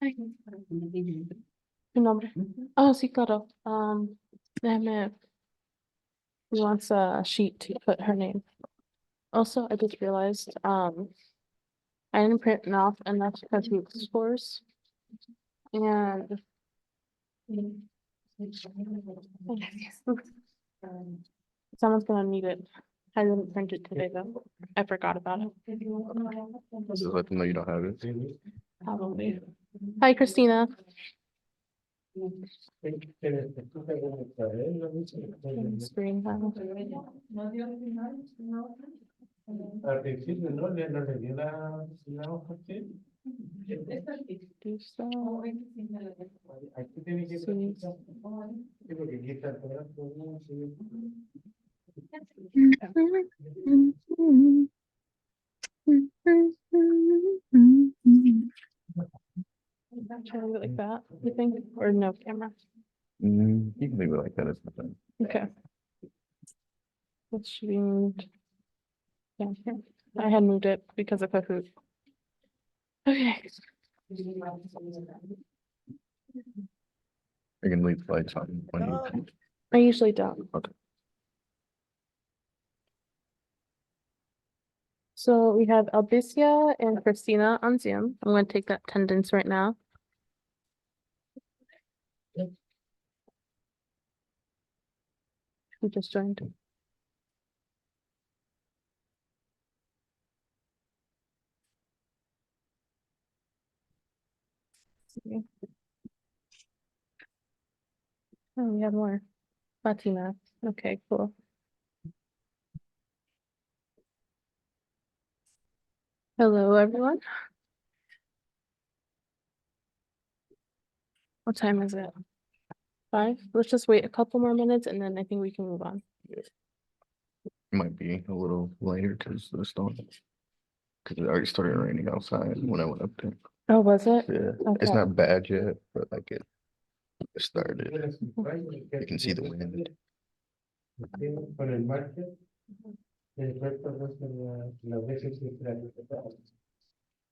Tu nombre. Oh, sí, claro. Déjame. He wants a sheet to put her name. Also, I just realized, I didn't print enough enough Kahoot scores. And someone's gonna need it. I didn't print it today though. I forgot about it. Just let them know you don't have it. Probably. Hi, Christina. Screen time. Al principio no le dio la hoja que Do so. aquí tiene que Sí. porque aquí está todo. Try to do it like that, you think? Or no camera? You can leave it like that. It's fine. Okay. It should be moved. Yeah, here. I had moved it because of Kahoot. Okay. You can leave lights on when you. I usually don't. Okay. So we have Albicia and Christina on Zoom. I'm going to take that attendance right now. Who just joined? Oh, we have more. Fatima. Okay, cool. Hello, everyone. What time is it? 5? Let's just wait a couple more minutes and then I think we can move on. It might be a little later because of the storm. Because it already started raining outside when I went up there. Oh, was it? Yeah, Okay. it's not bad yet, but like it started. You can see the wind. Con el margen, después todo las veces que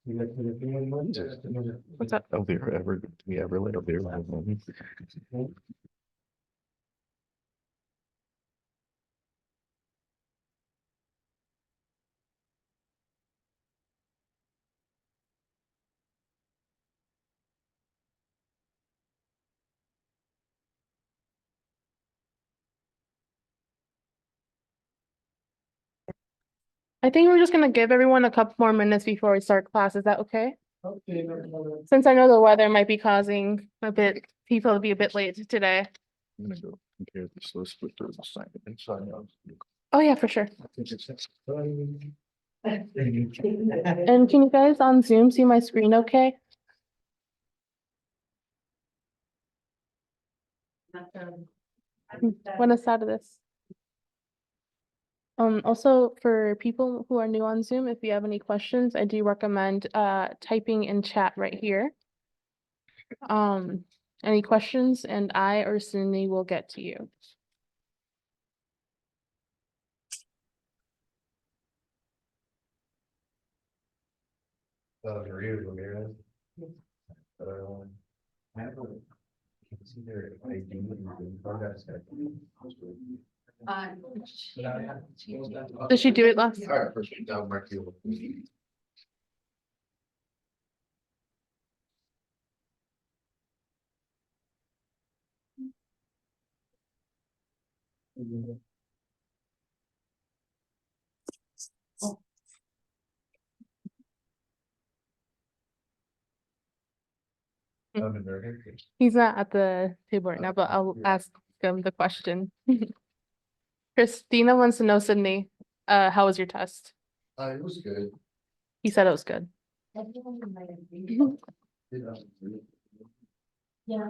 y la que le tengo el margen. What's up? Oh, there ever we ever let a beer live on. I think we're just gonna give everyone a couple more minutes before we start class. Is that okay? Okay, no problem. Since I know the weather might be causing people to be a bit late today. I'm gonna go compare this list with the assignment and sign out. Oh, yeah, for sure. Sorry. And can you guys on Zoom see my screen okay? Buenas tardes. Also for people who are new on Zoom, if you have any questions, I do recommend typing in chat right here. Any questions and I or Cindy will get to you. Maria Ramirez. I can see their ID and products. Did she do it last? All right, perfect. I'll mark you. He's not at the table right now, but I'll ask him the question. Christina wants to know, Sydney, how was your test? It was good. He said it was good. Yeah.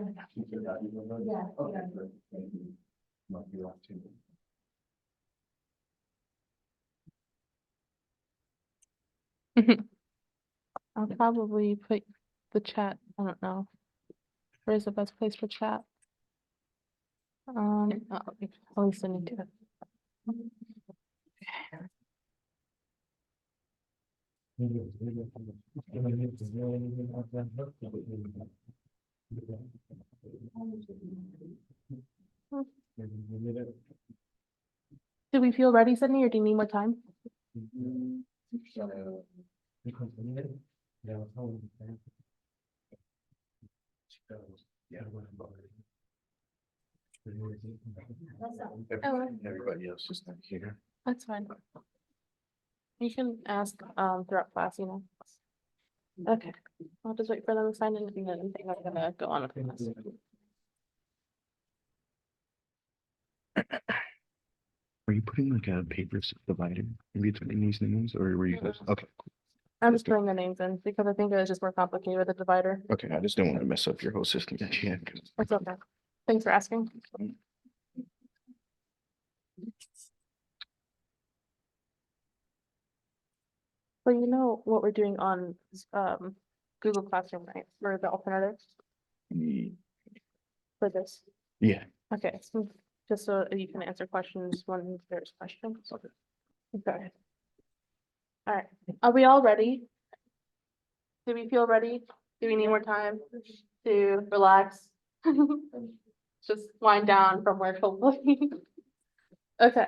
I'll probably put the chat, I don't know. Where's the best place for chat? I'll listen to it. Do we feel ready, Sydney, or do you need more time? Everybody else is not here. That's fine. You can ask throughout class, you know. Okay, I'll just wait for them to sign in and then I think I'm gonna go on with class. Were you putting like a paper divider in between these names or were you guys? Okay, I'm just putting the names in because I think it was just more complicated with the divider. okay. I just didn't want to mess up your whole system that you had. 'Cause It's okay. Thanks for asking. So you know what we're doing on Google Classroom, right? For the alternative for this. Yeah, Okay, so just so you can answer questions when there's questions. Okay. All right, are we all ready? Do we feel ready? Do we need more time to relax? Just wind down from work, hopefully. Okay.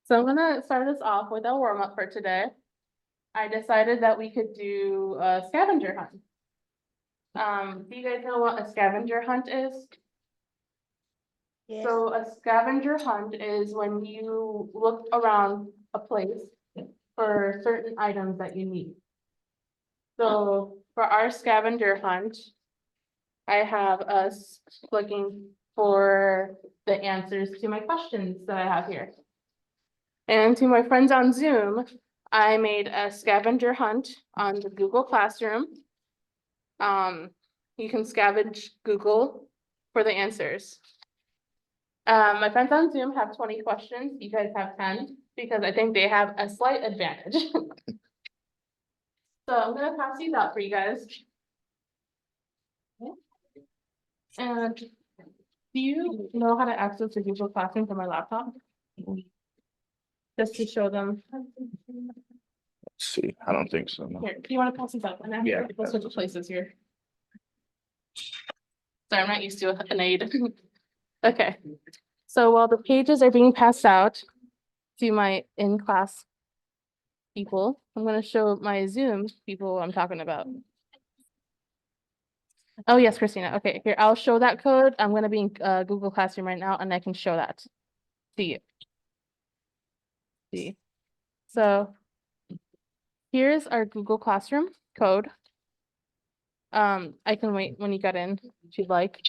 So I'm gonna start us off with a warm up for today. I decided that we could do a scavenger hunt. Do you guys know what a scavenger hunt is? So a scavenger hunt is when you look around a place for certain items that you need. So for our scavenger hunt, I have us looking for the answers to my questions that I have here. And to my friends on Zoom, I made a scavenger hunt on the Google Classroom. You can scavenge Google for the answers. My friends on Zoom have 20 questions. You guys have 10 because I think they have a slight advantage. So I'm gonna pass these out for you guys. And do you know how to access the Google Classroom from my laptop? Just to show them. let's see. I don't think so. No. Here, do you want to pass these out? And then Yeah. we'll switch places here. Sorry, I'm not used to an aid. Okay, so while the pages are being passed out to my in-class people, I'm gonna show my Zoom people I'm talking about. Oh, yes, Christina. Okay, here, I'll show that code. I'm gonna be in Google Classroom right now and I can show that to you. See, so here's our Google Classroom code. I can wait when you get in if you'd like.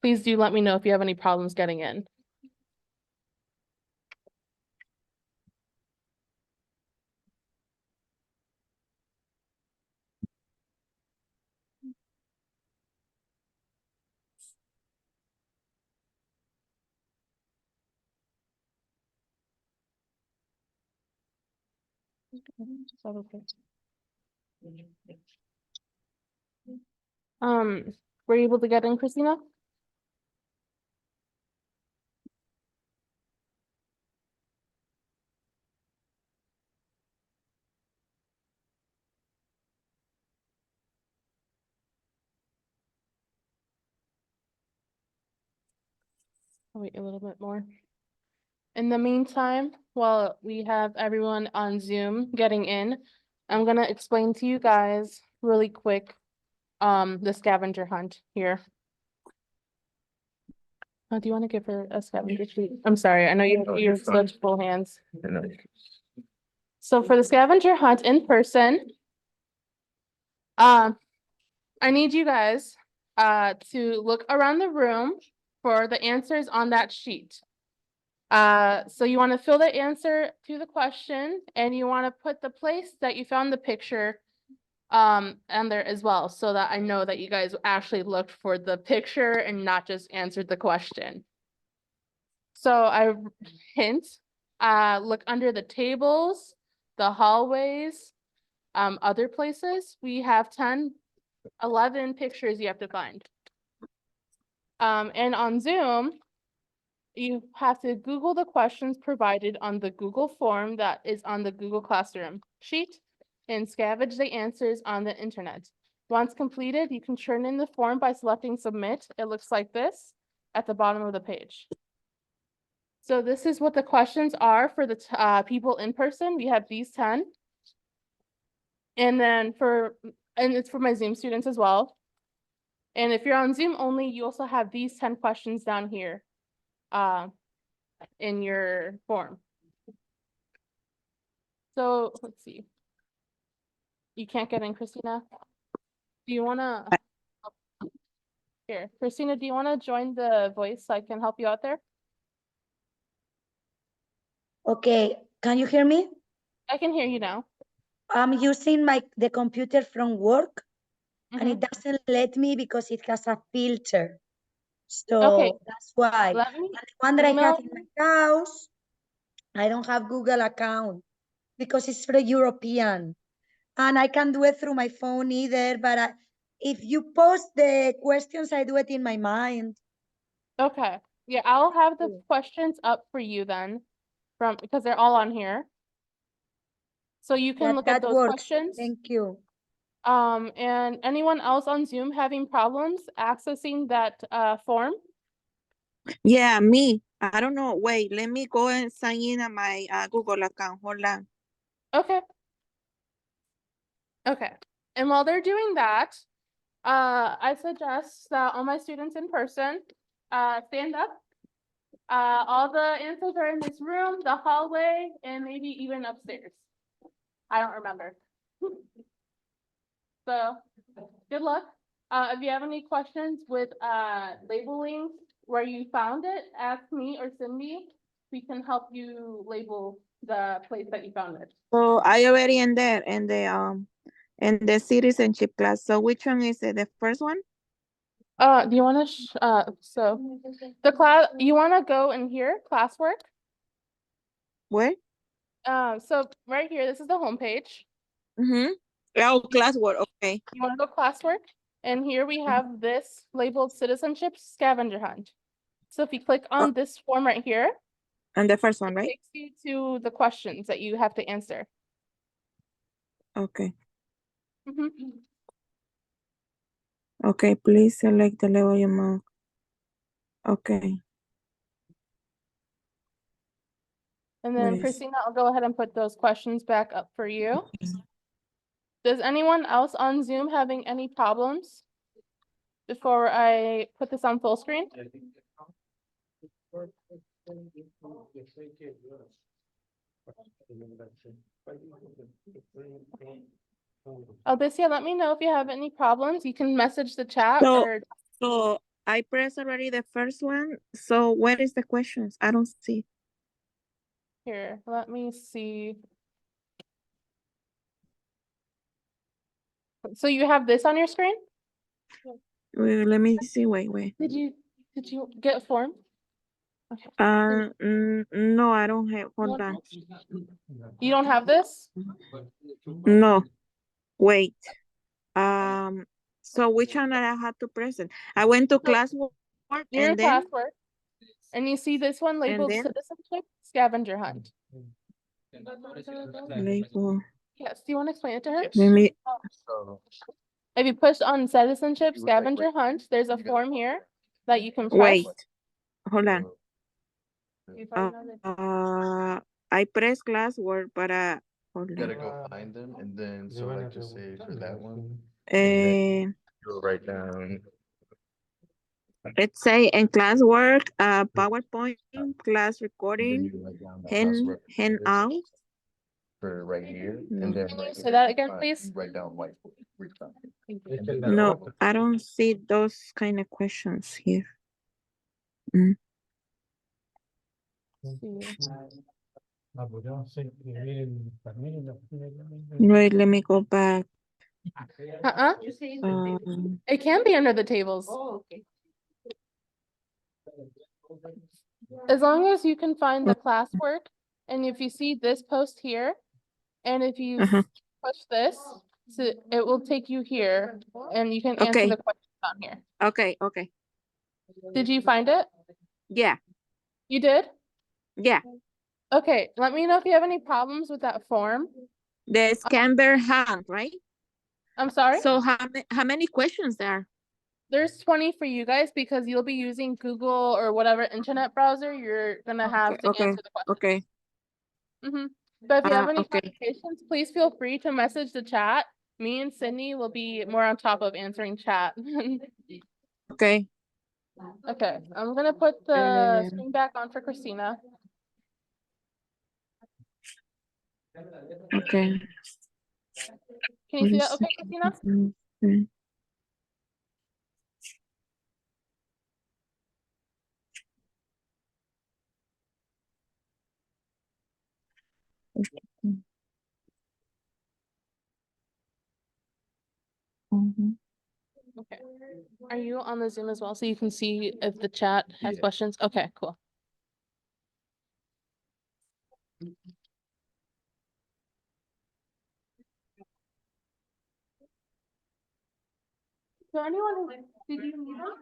Please do let me know if you have any problems getting in. Were you able to get in, Christina? I'll wait a little bit more. In the meantime, while we have everyone on Zoom getting in, I'm gonna explain to you guys really quick, the scavenger hunt here. Do you want to give her a scavenger sheet? I'm sorry, I know Oh, you you're have fine. such full hands. I know. So for the scavenger hunt in person, I need you guys to look around the room for the answers on that sheet. So you want to fill the answer to the question and you want to put the place that you found the picture and there as well, so that I know that you guys actually looked for the picture and not just answered the question. So I hint, look under the tables, the hallways, other places. We have 11 pictures you have to find. And on Zoom, you have to Google the questions provided on the Google form that is on the Google Classroom sheet and scavenge the answers on the internet. Once completed, you can turn in the form by selecting submit. It looks like this at the bottom of the page. So this is what the questions are for the people in person. We have these 10. And then and it's for my Zoom students as well. And if you're on Zoom only, you also have these 10 questions down here in your form. So let's see. You can't get in, Christina? Do you wanna? Here, Christina, do you wanna join the voice so I can help you out there? Okay, can you hear me? I can hear you now. I'm using the computer from work and it Mhm. doesn't let me because it has a filter. So Okay, that's why. let me And the one that I email have in my house, I don't have Google account because it's for European. And I can't do it through my phone either, but if you post the questions, I do it in my mind. Okay, yeah, I'll have the questions up for you then, because they're all on here. So you can look at That those works. questions. Thank you. And anyone else on Zoom having problems accessing that form? Yeah, me. I don't know. Wait, let me go and sign in on my Google account. Hold on. Okay. Okay, and while they're doing that, I suggest that all my students in person, stand up. All the answers are in this room, the hallway, and maybe even upstairs. I don't remember. So, good luck. If you have any questions with labeling where you found it, ask me or Cindy. We can help you label the place that you found it. So I already in there in the citizenship class. So which one is it? The first one? Do you want to, so the class, you want to go in here, classwork? Where? So right here, this is the home page. Mm-hmm. Oh, classwork. Okay. You want to go classwork? And here we have this labeled Citizenship Scavenger Hunt. So if you click on this form right here, And the first one, it right? takes you to the questions that you have to answer. Okay. Mhm. Okay, please select the level you mark. Okay. And Where then is- Christina, I'll go ahead and put those questions back up for you. Does anyone else on Zoom having any problems before I put this on full screen? Alicia, let me know if you have any problems. You can message the chat So- or So I pressed already the first one. So where is the questions? I don't see. here, let me see. So you have this on your screen? Wait, let me see. Wait. Did you get a form? Okay. No, I don't have. Hold on. You don't have this? No, wait. So which one I have to present? I went to classwork You're in and then classwork. And you see this one labeled then? Citizenship Scavenger Hunt. label. Yes, do you want to explain it to her? Let me. So If you push on Citizenship You would like- Scavenger Hunt, there's a form here that you can press. Wait. Hold on. You find another- I press classwork, but hold You on. gotta go find them and then select to say for that one. Uh, Go right down. let's say in classwork, PowerPoint, class And then recording, you write down the password handout. for right here. No. And then Can you right say here, that again, you please? write down whiteboard. Reach down. No, I don't see those kind of questions here. Mm. Wait, let me go back. It can be under the tables. As long as you can find the classwork, and if you see this post here, and if you Uh-huh. push this, so it will take you here, and you can answer Okay. the questions on here. Okay. Did you find it? Yeah. You did? Yeah, Okay, let me know if you have any problems with that form. the Scavenger Hunt, right? I'm sorry? So how many questions there? There's 20 for you guys because you'll be using Google or whatever internet browser. You're gonna have to Okay, answer the question. okay. But if you have any Okay. complications, please feel free to message the chat. Me and Sydney will be more on top of answering chat. Okay. Okay, I'm gonna put the screen back on for Christina. Okay. Can you see that? Okay, Christina? Okay. Mhm. Okay. Are you on the Zoom as well so you can see if the chat has Yeah. questions? Okay, cool. So anyone, did you need one?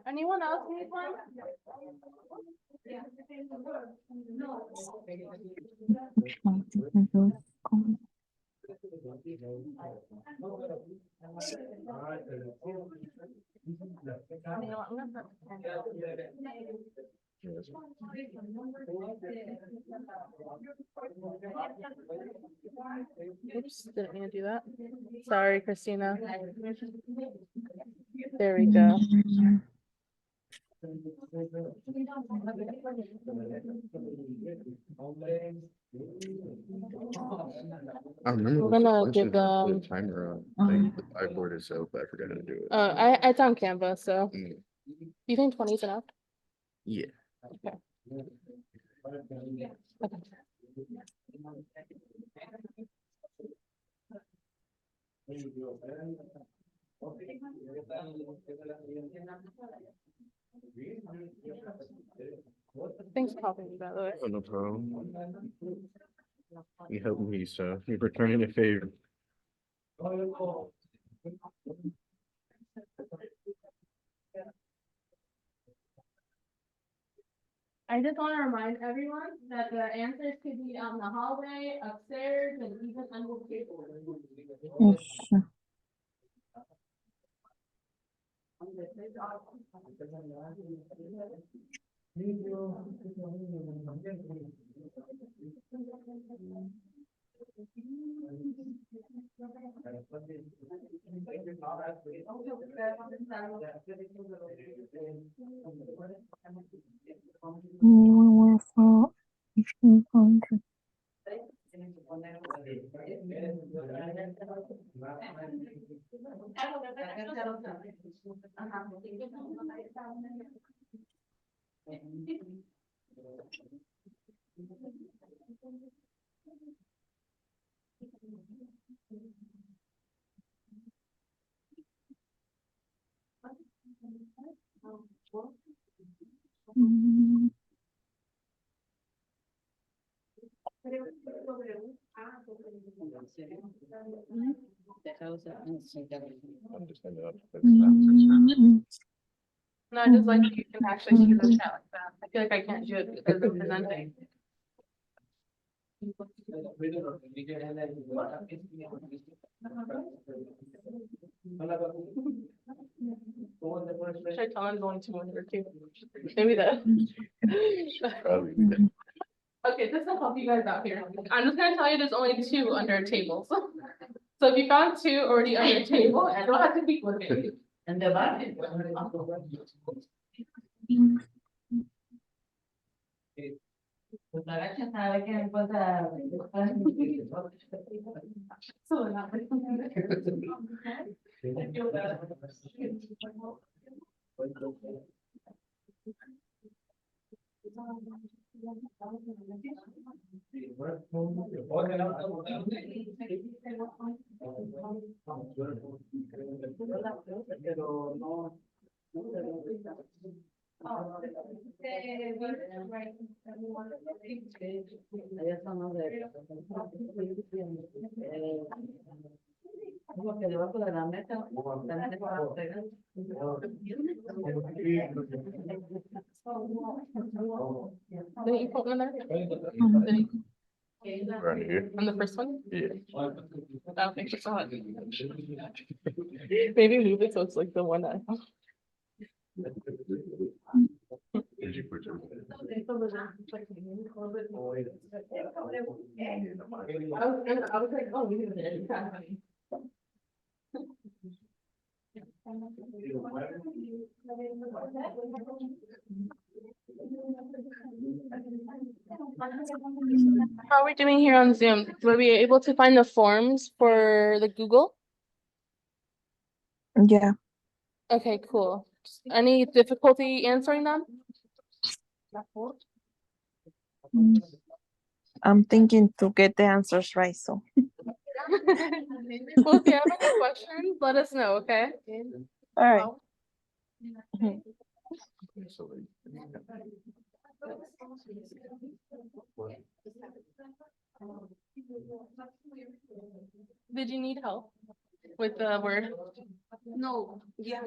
Anyone else need one? Oops, didn't mean to do that. Sorry, Christina. There we go. I remember We're with the gonna questions, give I put a them- timer on, like, the whiteboard itself, but I forgot to do it. It's on Canva, so Mm, do you think 20 is enough? Yeah. Okay. Thanks for helping me, by the way. Oh, no problem. You helped me, so you're returning a favor. I just want to remind everyone that the answers could be on the hallway, upstairs, and even under the table. Yes. Anyone work for 1500? Mm, I'm just ended up. mm, No, I just like that you can actually see the chat like that. I feel like I can't do it because of presenting. Should I tell them I'm going to one or two? Maybe that. Probably be that. Okay, this will help you guys out here. I'm just gonna tell you there's only 2 under tables. So if you found 2 already under a table, I don't have to be with it. And the button. Didn't you put one there? Mhm. Didn't Right here. On the first one? Yeah. I don't think we saw it. Maybe move it so it's like the one I. Did you put your- I was like, oh, we did it. How are we doing here on Zoom? Were we able to find the forms for the Google? Yeah. Okay, cool. Any difficulty answering them? Mm. I'm thinking to get the answers right, so. Well, if you have any questions, let us know, okay? All right. So Did you need help with the word? No, yeah.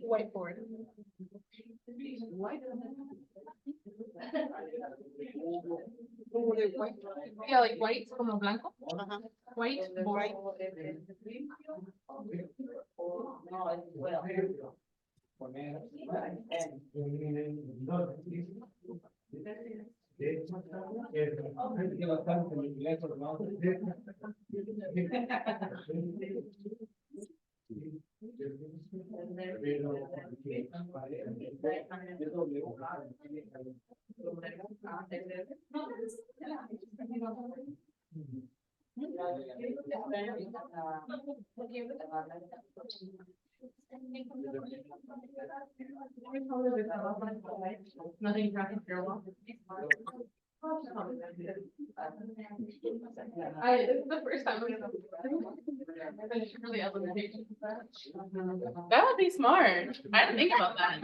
Whiteboard. Yeah, like white, como blanco. White board. Nothing graphic your wall. This is the first time. Really elementary. That would be smart. I didn't think about that.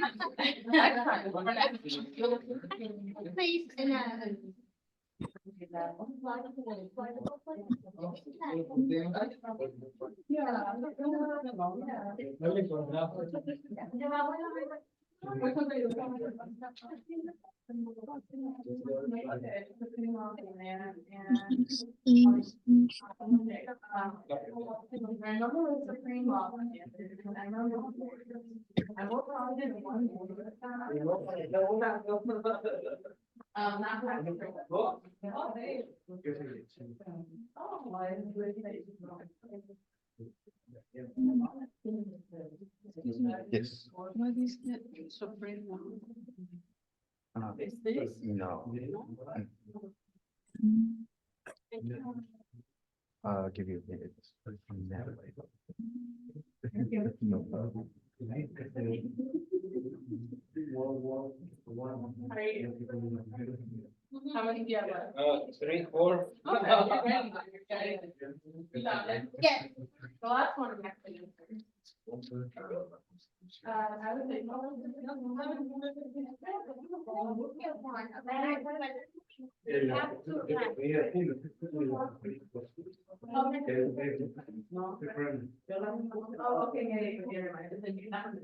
yes. What is it? Supreme law. Is this? No. I'll give you a minute. No problem. How many do you have left? 3, 4. Okay, you're ready. You got it. Yeah. The last one. I would say. Oh, okay, yeah, yeah, you're right. Then you have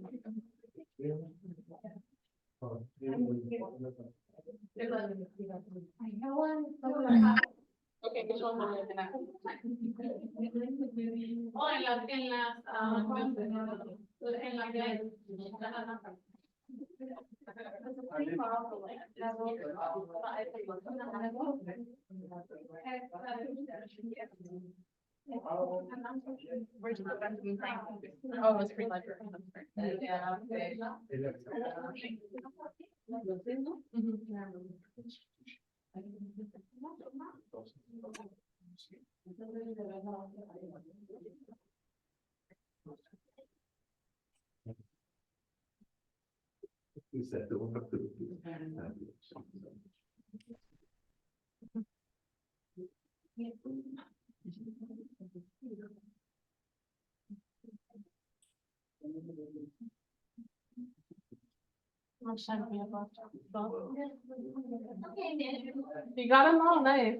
Okay, which one was it? Oh, en las Where's the Benjamin Franklin? Oh, it's free library. Yeah. Okay. You got them all nice.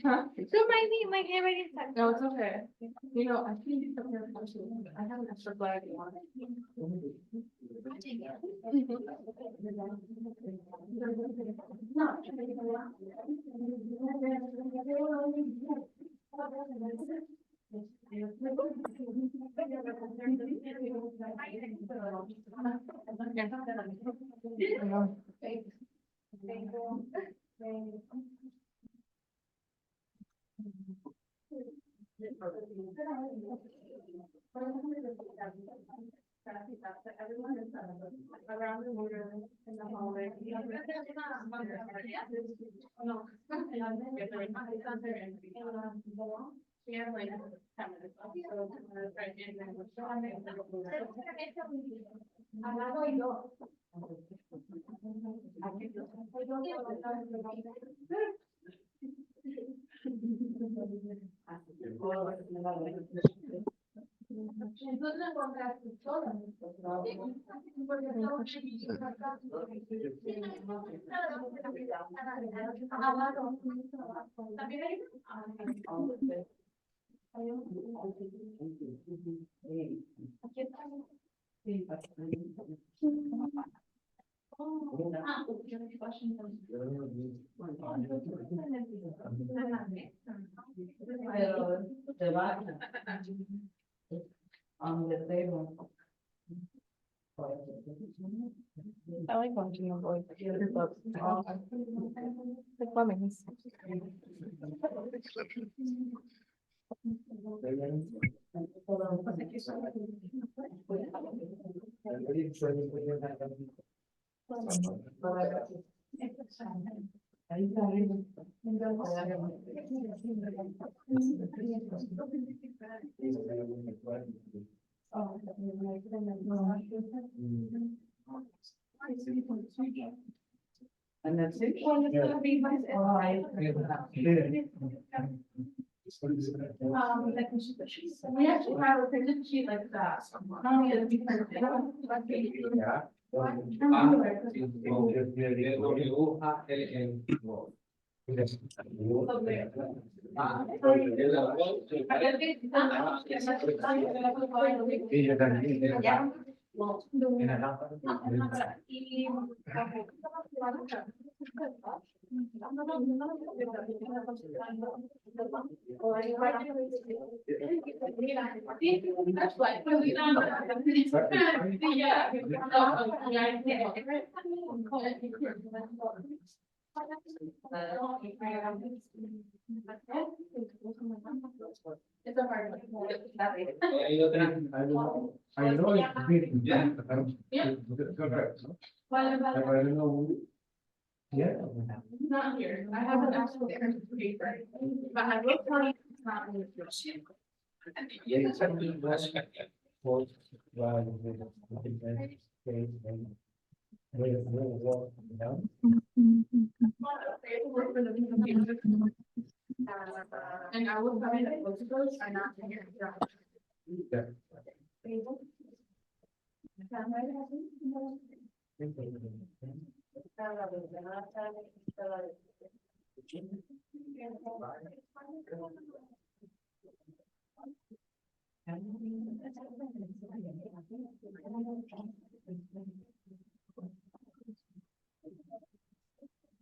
Huh? So my handwriting is No, it's okay. You know, I think I have an extra flag. On the table. I like watching them like group up. Like lemmings. And that's it. We actually have a printed sheet like that. It's a hard one. I know. Yeah. I don't know. Yeah. Not here. I have an actual paper. But I wrote down it's not in the sheet. And I will find that both of those are not in here.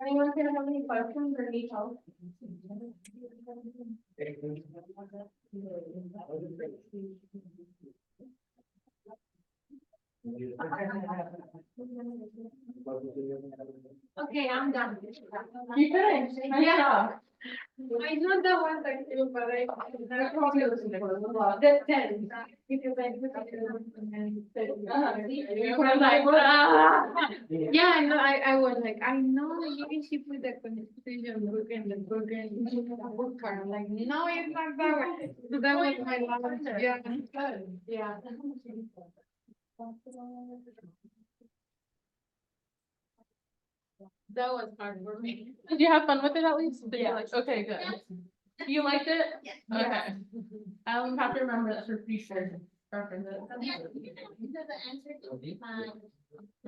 Anyone here have any questions or need help? Okay, I'm done. You finished? Yeah. I know the one that you, but I probably was the 10. Because I put it in and We're like, yeah, I know. I was like, I know maybe she put the constitution book in the book and book card. I'm like, no, it's not that way. So that was my last, yeah. Yeah. That was hard for me. Did you have fun with it at least? Did you like, okay, good. You liked it? Okay. I'll have to remember that for future references.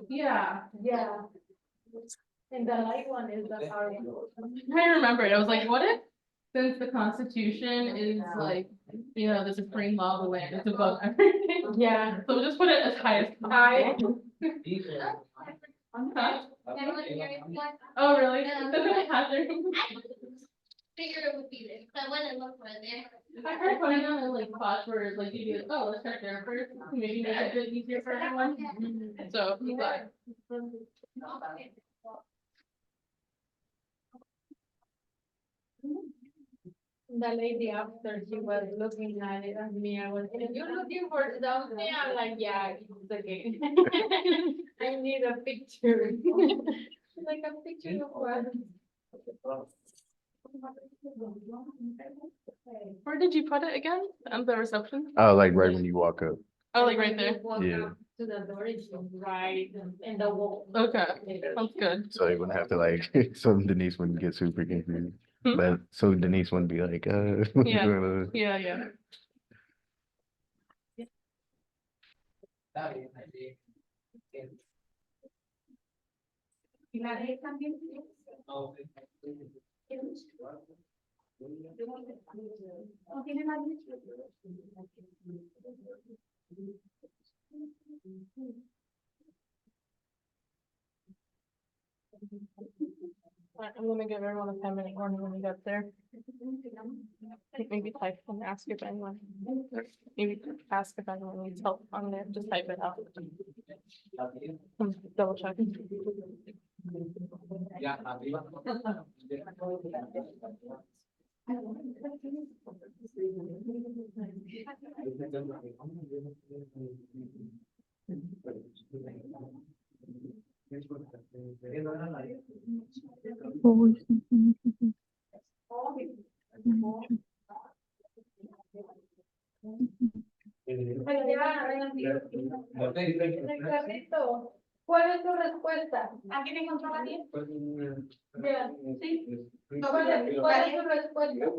Yeah. Yeah. And the light one is the hard one. I remember it. I was like, what if since the Constitution is like, you know, the supreme law of the land, it's above everything. Yeah. So we'll just put it as high as possible. Huh? Oh, really? Doesn't matter. Figured it would be there, but I went and looked right there. I heard putting on like spots where like you do, oh, let's start there first, maybe make it a bit easier for everyone. So, but The lady after, she was looking at it at me, I was, like, you're looking for something, I'm like, yeah, it's okay. I need a picture. Like a picture of what? where did you put it again? On the reception? Oh, like right when you walk up. Oh, like right When you there. walk Yeah. up to the door, it's right in the wall. Okay, sounds good. So you wouldn't have to like, so Denise wouldn't get super confused. Hmm? But so Denise wouldn't be like, Yeah. Yeah, yeah. Alright, I'm gonna give everyone a 10-minute warning when we get there. Maybe type and ask if anyone, or maybe ask if anyone needs help on there, just type it out. Double check. En el carrito, ¿cuál es tu respuesta? ¿Aquí te encontraba bien? Ya, sí. ¿Cuál es tu respuesta?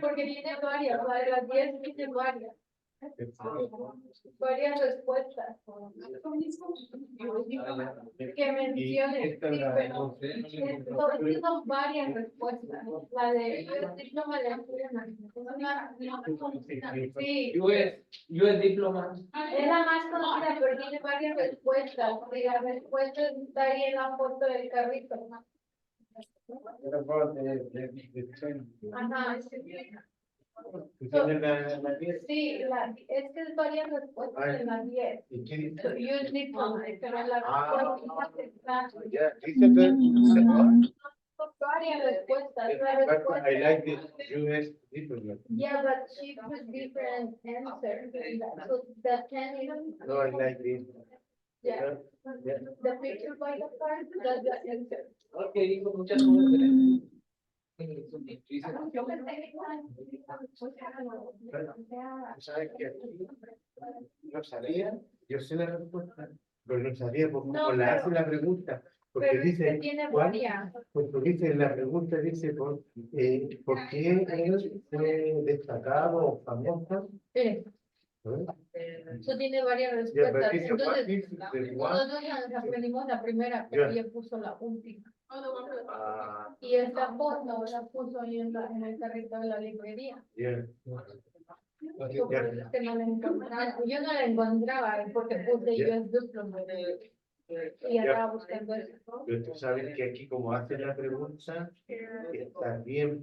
Porque tiene varias, la de las 10 tiene varias. Varias respuestas. Que menciones, sí, pero son varias respuestas. La de no me la sí. US diploma. Es la más conocida, pero tiene varias respuestas. Y la respuesta está ahí en la foto del carrito. Ajá. Sí, es que es varias respuestas en las 10. ¿Y qué dice? Use diploma, pero la respuesta está. Ya, dice Son varias respuestas. La I respuesta. like this US diploma. Yeah, but she put different answers. So the 10 is. No, I like this. Yeah. The picture by the card, that's the answer. Ok, dijo muchas cosas. ¿Sabes qué? No sabía, yo sé la respuesta, pero no sabía por cómo No, la pero- hace la pregunta. Porque Pero es dice, que tiene ¿cuál? varias. Pues porque dice, la pregunta dice, ¿por qué él fue destacado o famoso? Sí. ¿Eh? Eso tiene varias Ya, pero respuestas. dice, what is the one? Nosotros nos aprendimos la primera, pero ella puso la última. Ah, Y esta foto la puso ahí en el carrito de la librería. yeah. Yo, por eso es que no la encontraba. Yo no la encontraba porque puse yo el diploma y estaba buscando eso. Pero tú sabes que aquí como hace la pregunta, está bien,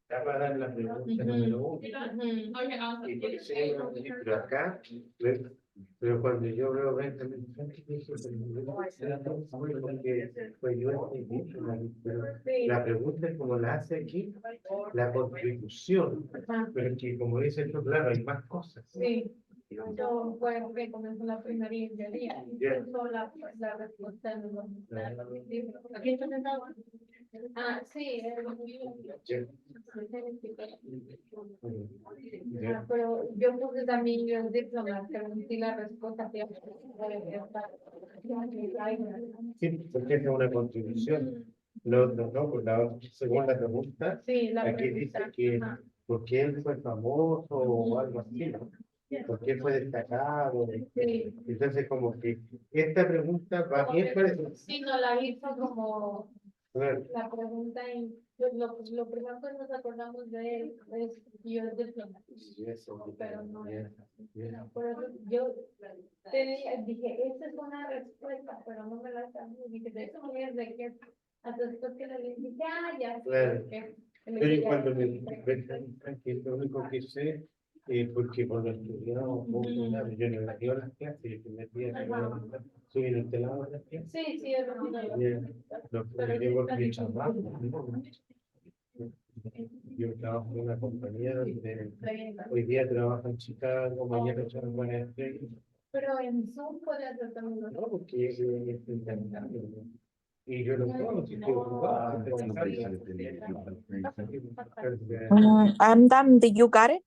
está para dar la pregunta número 1. Y por eso, pero acá, pero cuando yo veo Benjamin Franklin, dije, porque pues yo entendí, pero la pregunta es como la hace aquí, la contribución, pero que como dice esto, claro, hay más cosas. Sí. Yo fue que comenzó la primera librería y puso la respuesta en los libros. ¿Aquí está sentado? Ah, sí. Pero yo puse también yo el diploma, pero sí la respuesta que Sí, porque es una contribución. Lo otro no, pues la otra, según la pregunta, sí, la aquí dice que porque él fue famoso o algo así, ¿no? Porque él fue destacado. Sí. Entonces, como que esta pregunta va bien para eso. Sí, no la hizo como Claro, La pregunta en, lo primero que nos acordamos de él es yo de plena. Pero no, por eso yo dije, esa es una respuesta, pero no me la sabía. Dije, de eso es de que, hasta después que le dije, ya, Claro. que pero y cuando me que es lo único que sé, porque cuando estudiamos una yo no la dio las clases, el primer día que soy en el telado de las clases. sí, sí, es lo Lo llevo mi trabajo. Yo trabajo en una compañía donde hoy día trabajo en Chicago, mañana trabajo en Estrella. pero en Zoom puede hacer también. No, porque es intercambio, ¿no? Y yo no puedo, si estoy ocupado. I'm done. Did you got it?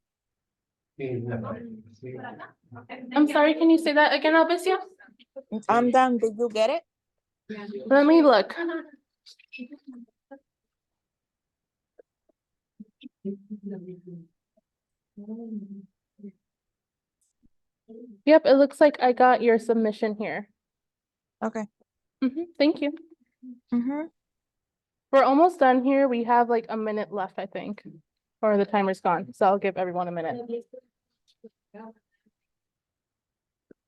Sí. I'm sorry, can you say that again, Albicia? I'm done. Did you get it? Let me look. Yep, it looks like I got your submission here. Okay. Thank you. Mm-hmm. We're almost done here. We have like a minute left, I think. Or the timer's gone, so I'll give everyone a minute.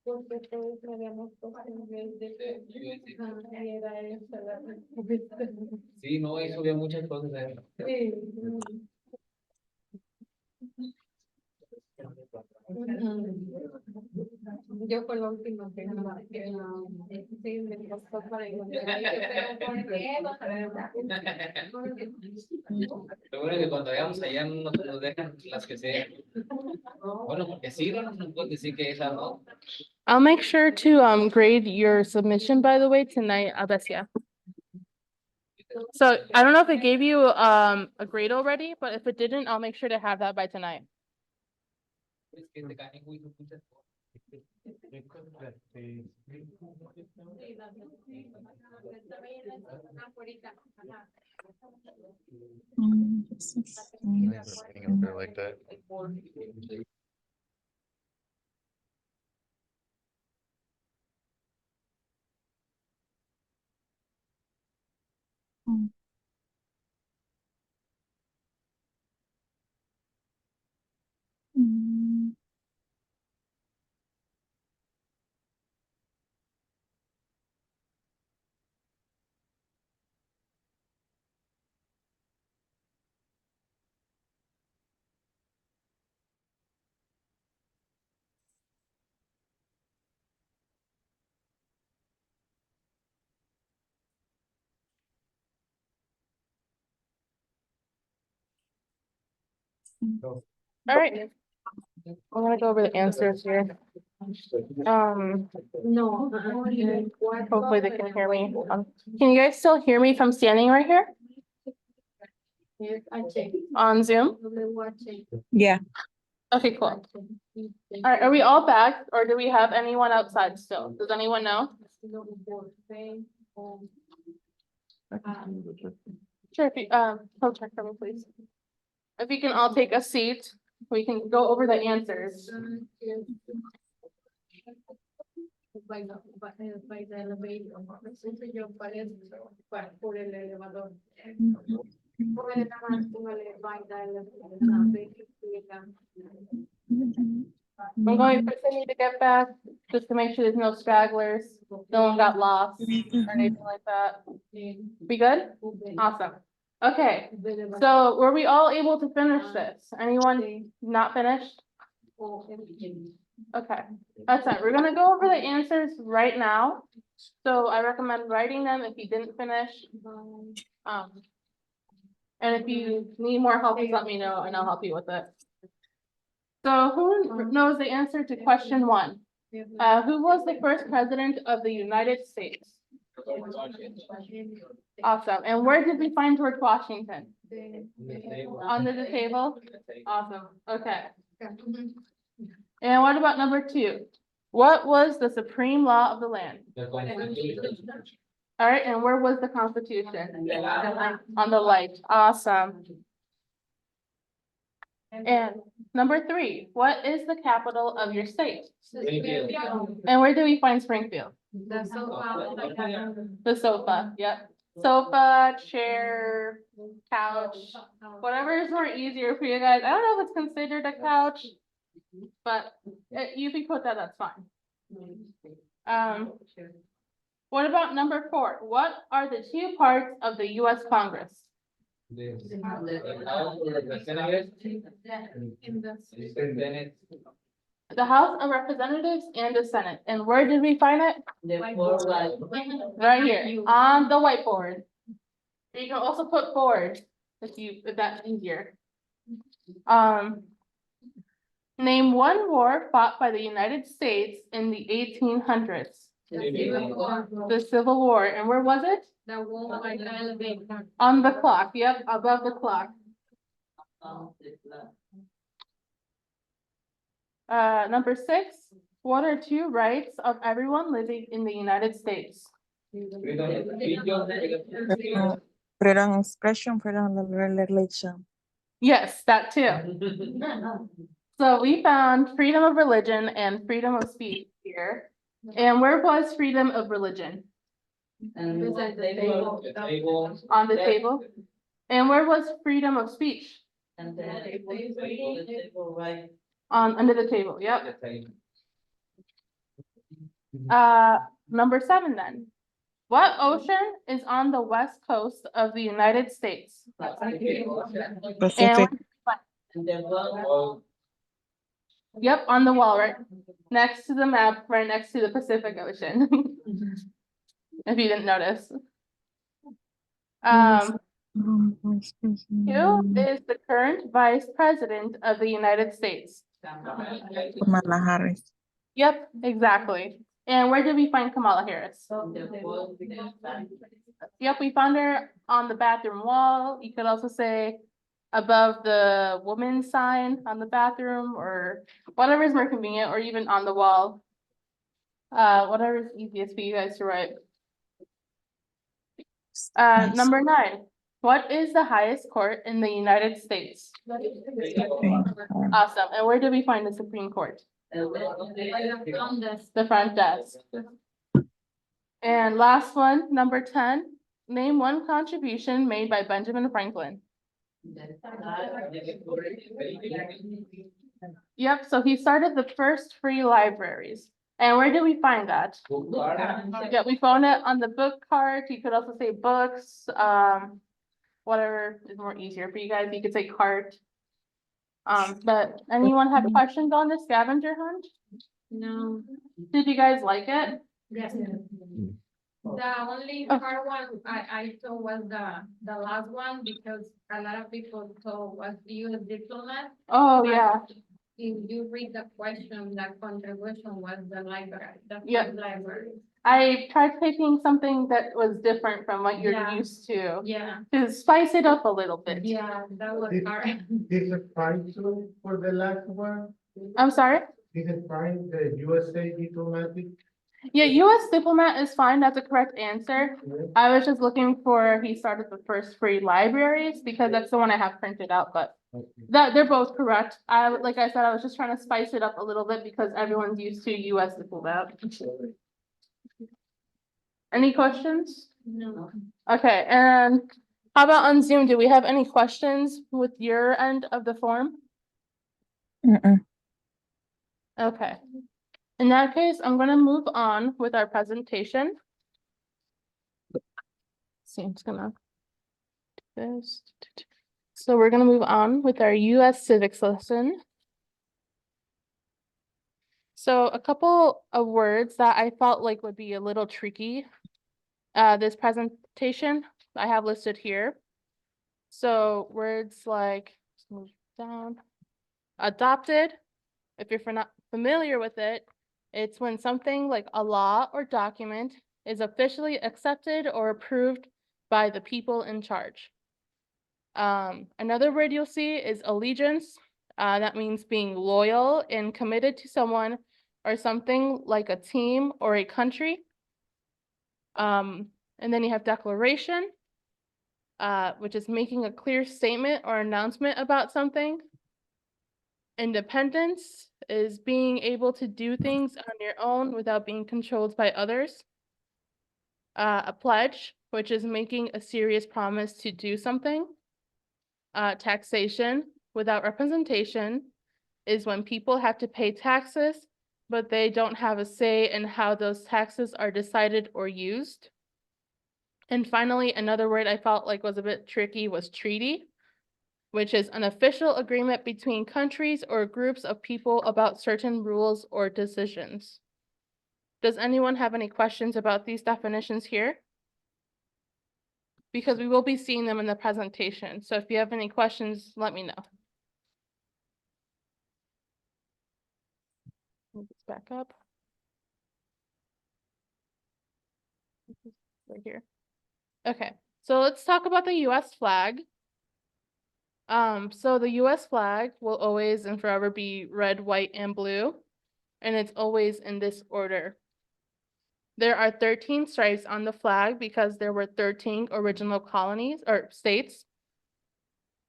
Porque todos me habíamos puesto en vez de y era esa la respuesta. Sí, no, eso había muchas cosas ahí. Sí. Yo fue lo último que sí me costó para encontrar. Pero ¿por qué? Lo bueno es que cuando vayamos allá no nos dejan las que sean. Bueno, porque sí, no nos pueden decir que esa no. I'll make sure to grade your submission, by the way, tonight, Albicia. So I don't know if it gave you a grade already, but if it didn't, I'll make sure to have that by tonight. Es que te caen muy muchas cosas. Like that. All right. I'm gonna go over the answers here. No. Hopefully they can hear me. Can you guys still hear me if I'm standing right here on Zoom? Yeah. Okay, cool. All right, are we all back or do we have anyone outside still? Does anyone know? Sure, if you, hold check for me, please. If you can all take a seat, we can go over the answers. Por el elevador. I'm going to need to get back just to make sure there's no stragglers. No one got lost or anything like that. We good? Awesome. Okay, so were we all able to finish this? Anyone not finished? Okay, that's it. We're gonna go over the answers right now. So I recommend writing them if you didn't finish. And if you need more help, just let me know and I'll help you with it. So who knows the answer to question 1? Who was the first president of the United States? Awesome. And where did we find George Washington? Under the table? Awesome. Okay. And what about number 2? What was the supreme law of the land? All right, and where was the Constitution? On the light. Awesome. And number 3, what is the capital of your state? And where do we find Springfield? The sofa, yep. sofa, chair, couch, whatever is more easier for you guys. I don't know if it's considered a couch, but you can put that, that's fine. What about number 4? What are the 2 parts of the US Congress? The House of Representatives, In the. Senate, The House of Representatives and the Senate. And where did we find it? Right here, on the whiteboard. You can also put forward if that's easier. Name one war fought by the United States in the 1800s. The Civil War. And where was it? The wall by the elevator. On the clock. Yep, above the clock. Number 6. What are 2 rights of everyone living in the United States? Freedom of expression, freedom of religion. Yes, that too. So we found freedom of religion and freedom of speech here. And where was freedom of religion? the table, On the table. And where was freedom of speech? Under the table, yep. the table. Number 7 then. What ocean is on the west coast of the United States? Pacific. Well, Yep, on the wall, right next to the map, right next to the Pacific Ocean. If you didn't notice. Who is the current vice president of the United States? Kamala Harris. Yep, exactly. And where did we find Kamala Harris? Yep, we found her on the bathroom wall. You could also say above the woman's sign on the bathroom, or whatever is more convenient, or even on the wall. Whatever is easiest for you guys to write. Nice. Number 9. What is the highest court in the United States? Supreme Court. Awesome. And where did we find the Supreme Court? The front desk. And last one, number 10. Name one contribution made by Benjamin Franklin. Yep, so he started the first free libraries. And where did we find that? Yeah, we found it on the book cart. You could also say books, whatever is more easier for you guys. You could say cart. But anyone have questions on the scavenger hunt? No. Did you guys like it? Yes. The only hard one I thought was the last one, because a lot of people thought was US diplomat. Oh, But yeah. If you read the question, the contribution was the library, the Yep. first library. I tried picking something that was different from what you're Yeah. used to Yeah, spice it up a little bit. yeah, that was hard. Is it fine too for the last one? I'm sorry? Is it fine, the USA diplomatic? Yeah, US diplomat is fine. That's a correct answer. I was just looking for, he started the first free libraries because that's the one I have printed out, but they're both correct. Like I said, I was just trying to spice it up a little bit because everyone's used to US diplomat. Any questions? No. Okay, and how about on Zoom? Do we have any questions with your end of the form? Mm-mm. Okay. In that case, I'm gonna move on with our presentation. See, I'm just gonna do this. So we're gonna move on with our US Civics lesson. So a couple of words that I felt like would be a little tricky. This presentation I have listed here. So words like, let's move down, adopted. If you're not familiar with it, it's when something like a law or document is officially accepted or approved by the people in charge. Another word you'll see is allegiance. That means being loyal and committed to someone or something like a team or a country. And then you have declaration, which is making a clear statement or announcement about something. Independence is being able to do things on your own without being controlled by others. A pledge which is making a serious promise to do something. Taxation without representation is when people have to pay taxes, but they don't have a say in how those taxes are decided or used. And finally, another word I felt like was a bit tricky was treaty, which is an official agreement between countries or groups of people about certain rules or decisions. Does anyone have any questions about these definitions here? Because we will be seeing them in the presentation. So if you have any questions, let me know. Move this back up. Right here. Okay, so let's talk about the US flag. So the US flag will always and forever be red, white, and blue, and it's always in this order. There are 13 stripes on the flag because there were 13 original colonies or states.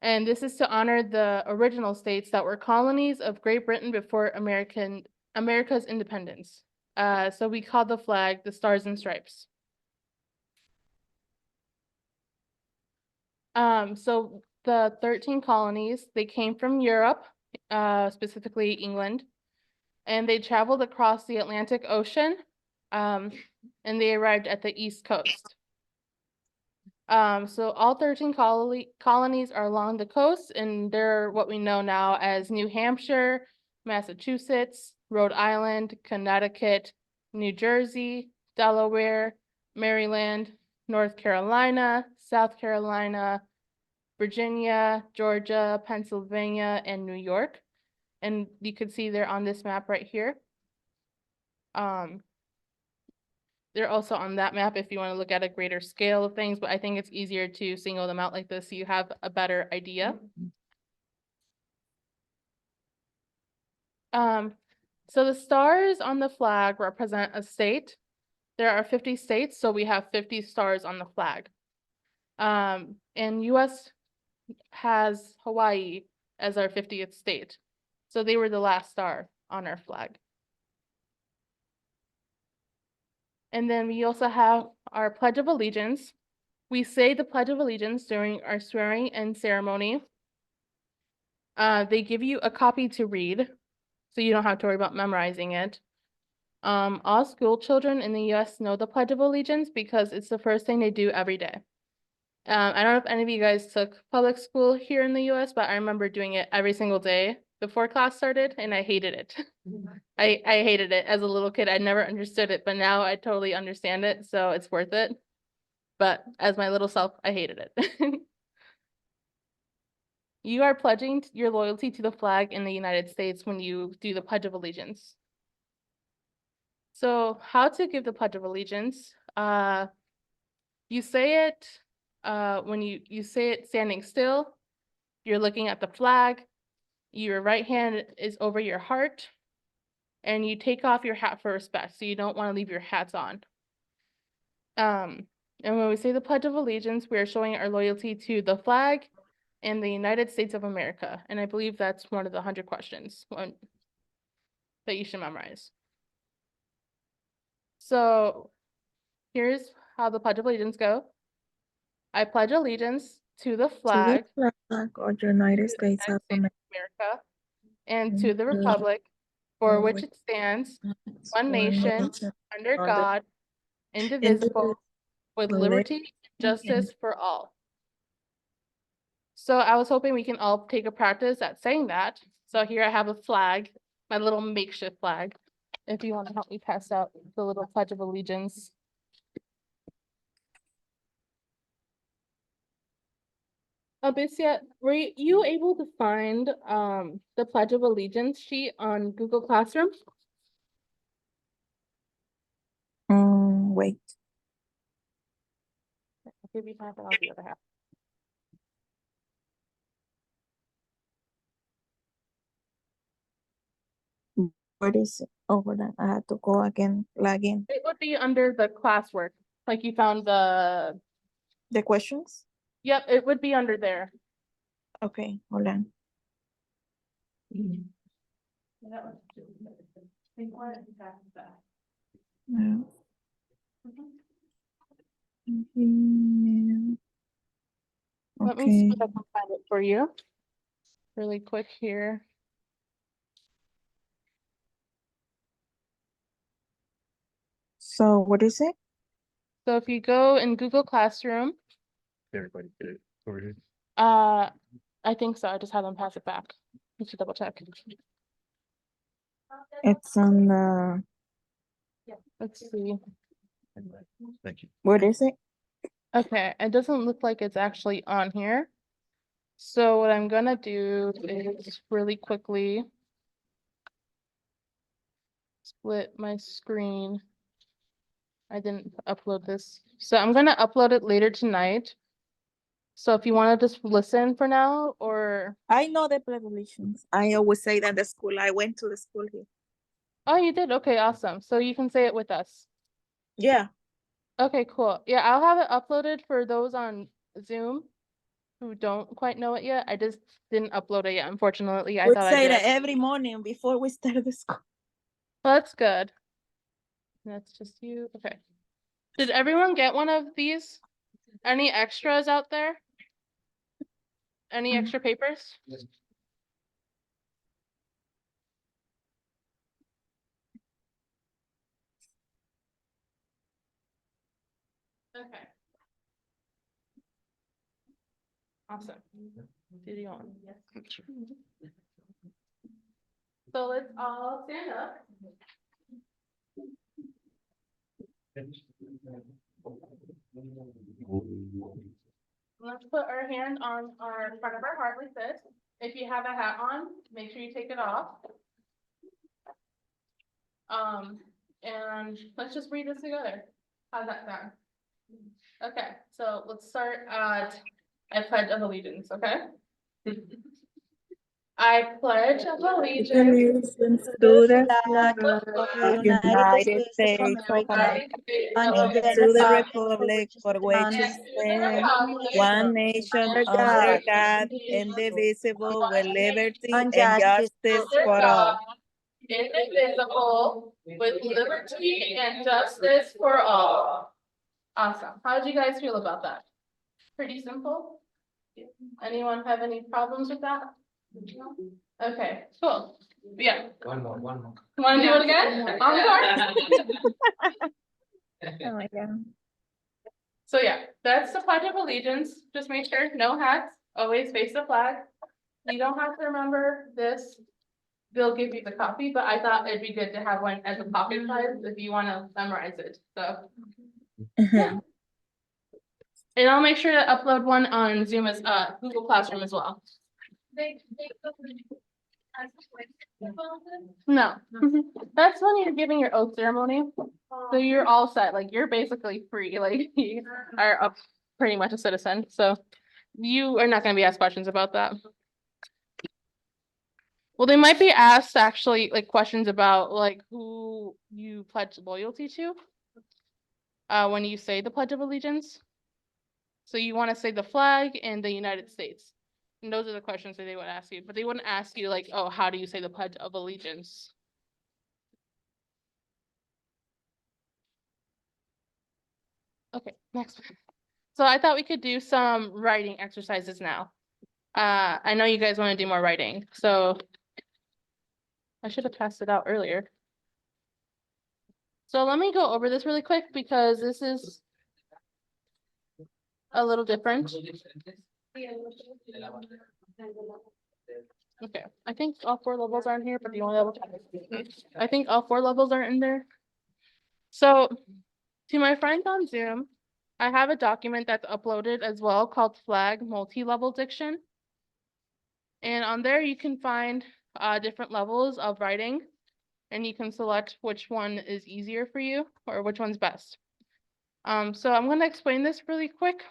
And this is to honor the original states that were colonies of Great Britain before America's independence. So we call the flag the Stars and Stripes. So the 13 colonies, they came from Europe, specifically England, and they traveled across the Atlantic Ocean, and they arrived at the East Coast. So all 13 colonies are along the coast, and they're what we know now as New Hampshire, Massachusetts, Rhode Island, Connecticut, New Jersey, Delaware, Maryland, North Carolina, South Carolina, Virginia, Georgia, Pennsylvania, and New York. And you can see they're on this map right here. They're also on that map if you want to look at a greater scale of things, but I think it's easier to single them out like this so you have a better idea. So the stars on the flag represent a state. There are 50 states, so we have 50 stars on the flag. And US has Hawaii as our 50th state. So they were the last star on our flag. And then we also have our Pledge of Allegiance. We say the Pledge of Allegiance during our swearing-in ceremony. They give you a copy to read, so you don't have to worry about memorizing it. All school children in the US know the Pledge of Allegiance because it's the first thing they do every day. I don't know if any of you guys took public school here in the US, but I remember doing it every single day before class started, and I hated it. I hated it as a little kid. I never understood it, but now I totally understand it, so it's worth it. But as my little self, I hated it. You are pledging your loyalty to the flag in the United States when you do the Pledge of Allegiance. So how to give the Pledge of Allegiance? You say it when you say it standing still. You're looking at the flag. Your right hand is over your heart, and you take off your hat for respect. So you don't want to leave your hats on. And when we say the Pledge of Allegiance, we are showing our loyalty to the flag and the United States of America. And I believe that's one of the 100 questions that you should memorize. So here's how the Pledge of Allegiance go. I pledge allegiance to the flag To the flag of the United States of America, and to the republic for which it stands, one nation, under God, indivisible, with liberty and justice for all. So I was hoping we can all take a practice at saying that. So here I have a flag, my little makeshift flag. If you want to help me pass out the little Pledge of Allegiance. Abisia, were you able to find the Pledge of Allegiance sheet on Google Classroom? Wait. I'll give you half and I'll do the other half. What is it? Oh, hold on. I have to go again, log in. It would be under the classwork, like you found the, The questions? yep, it would be under there. Okay, hold on. No. Let me see Okay, if I can find it for you really quick here. so what is it? So if you go in Google Classroom, Everybody get it sorted. I think so. I just had them pass it back. You should double check. It's on, Let's see. Thank you. what is it? Okay, it doesn't look like it's actually on here. So what I'm gonna do is really quickly split my screen. I didn't upload this. So I'm gonna upload it later tonight. So if you wanna just listen for now, or, I know the prepositions. I always say that at the school. I went to the school here. oh, you did? Okay, awesome. So you can say it with us. Yeah. Okay, cool. Yeah, I'll have it uploaded for those on Zoom who don't quite know it yet. I just didn't upload it yet, unfortunately. I We thought I say did. that every morning before we start the school. Well, that's good. That's just you. Okay. Did everyone get one of these? Any extras out there? Any extra papers? Okay. Awesome. Did you want? Yes. So let's all stand up. Let's put our hand on our front of our heart like this. If you have a hat on, make sure you take it off. And let's just read this together. How's that sound? Okay, so let's start at I pledge of allegiance, okay? I pledge of allegiance To To the the flag flag of the of United United States of States of America America and and to the to the republic for republic which it for which it stands, stands, one one nation, nation under under God, God, indivisible, indivisible, with liberty and and justice justice for for all. indivisible, with liberty and justice for all. Awesome. How did you guys feel about that? Pretty simple? Anyone have any problems with that? Okay, cool. Yeah. One more. Want to do it again? Encore? Oh my God. So yeah, that's the Pledge of Allegiance. Just make sure, no hats, always face the flag. You don't have to remember this. They'll give you the copy, but I thought it'd be good to have one as a pocket size if you want to memorize it, so. Yeah. And I'll make sure to upload one on Zoom as, Google Classroom as well. No, that's when you're giving your oath ceremony. So you're all set, like you're basically free, like you are pretty much a citizen, so you are not gonna be asked questions about that. Well, they might be asked actually like questions about like who you pledge loyalty to. When you say the Pledge of Allegiance. So you want to say the flag and the United States. And those are the questions that they would ask you, but they wouldn't ask you like, oh, how do you say the Pledge of Allegiance? Okay, next one. So I thought we could do some writing exercises now. I know you guys want to do more writing, so I should have passed it out earlier. So let me go over this really quick because this is a little different. Okay, I think all 4 levels are in here, but the only level, I think all 4 levels are in there. So to my friends on Zoom, I have a document that's uploaded as well called Flag Multilevel Diction. And on there you can find different levels of writing and you can select which one is easier for you or which one's best. So I'm going to explain this really quick.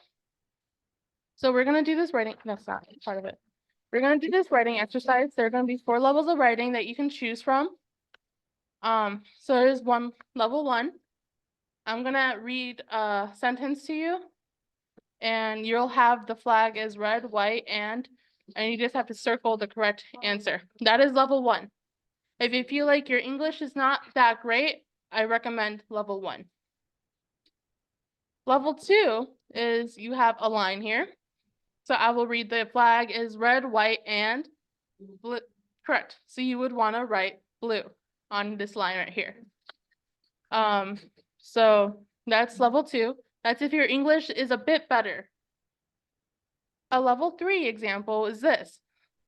So we're going to do this writing, that's not part of it. We're going to do this writing exercise. There are going to be 4 levels of writing that you can choose from. So there's level 1. I'm gonna read a sentence to you. And you'll have the flag as red, white, and you just have to circle the correct answer. That is level 1. If you feel like your English is not that great, I recommend level 1. Level 2 is you have a line here. So I will read the flag is red, white, and blue. Correct. So you would want to write blue on this line right here. So that's level 2. That's if your English is a bit better. A level 3 example is this.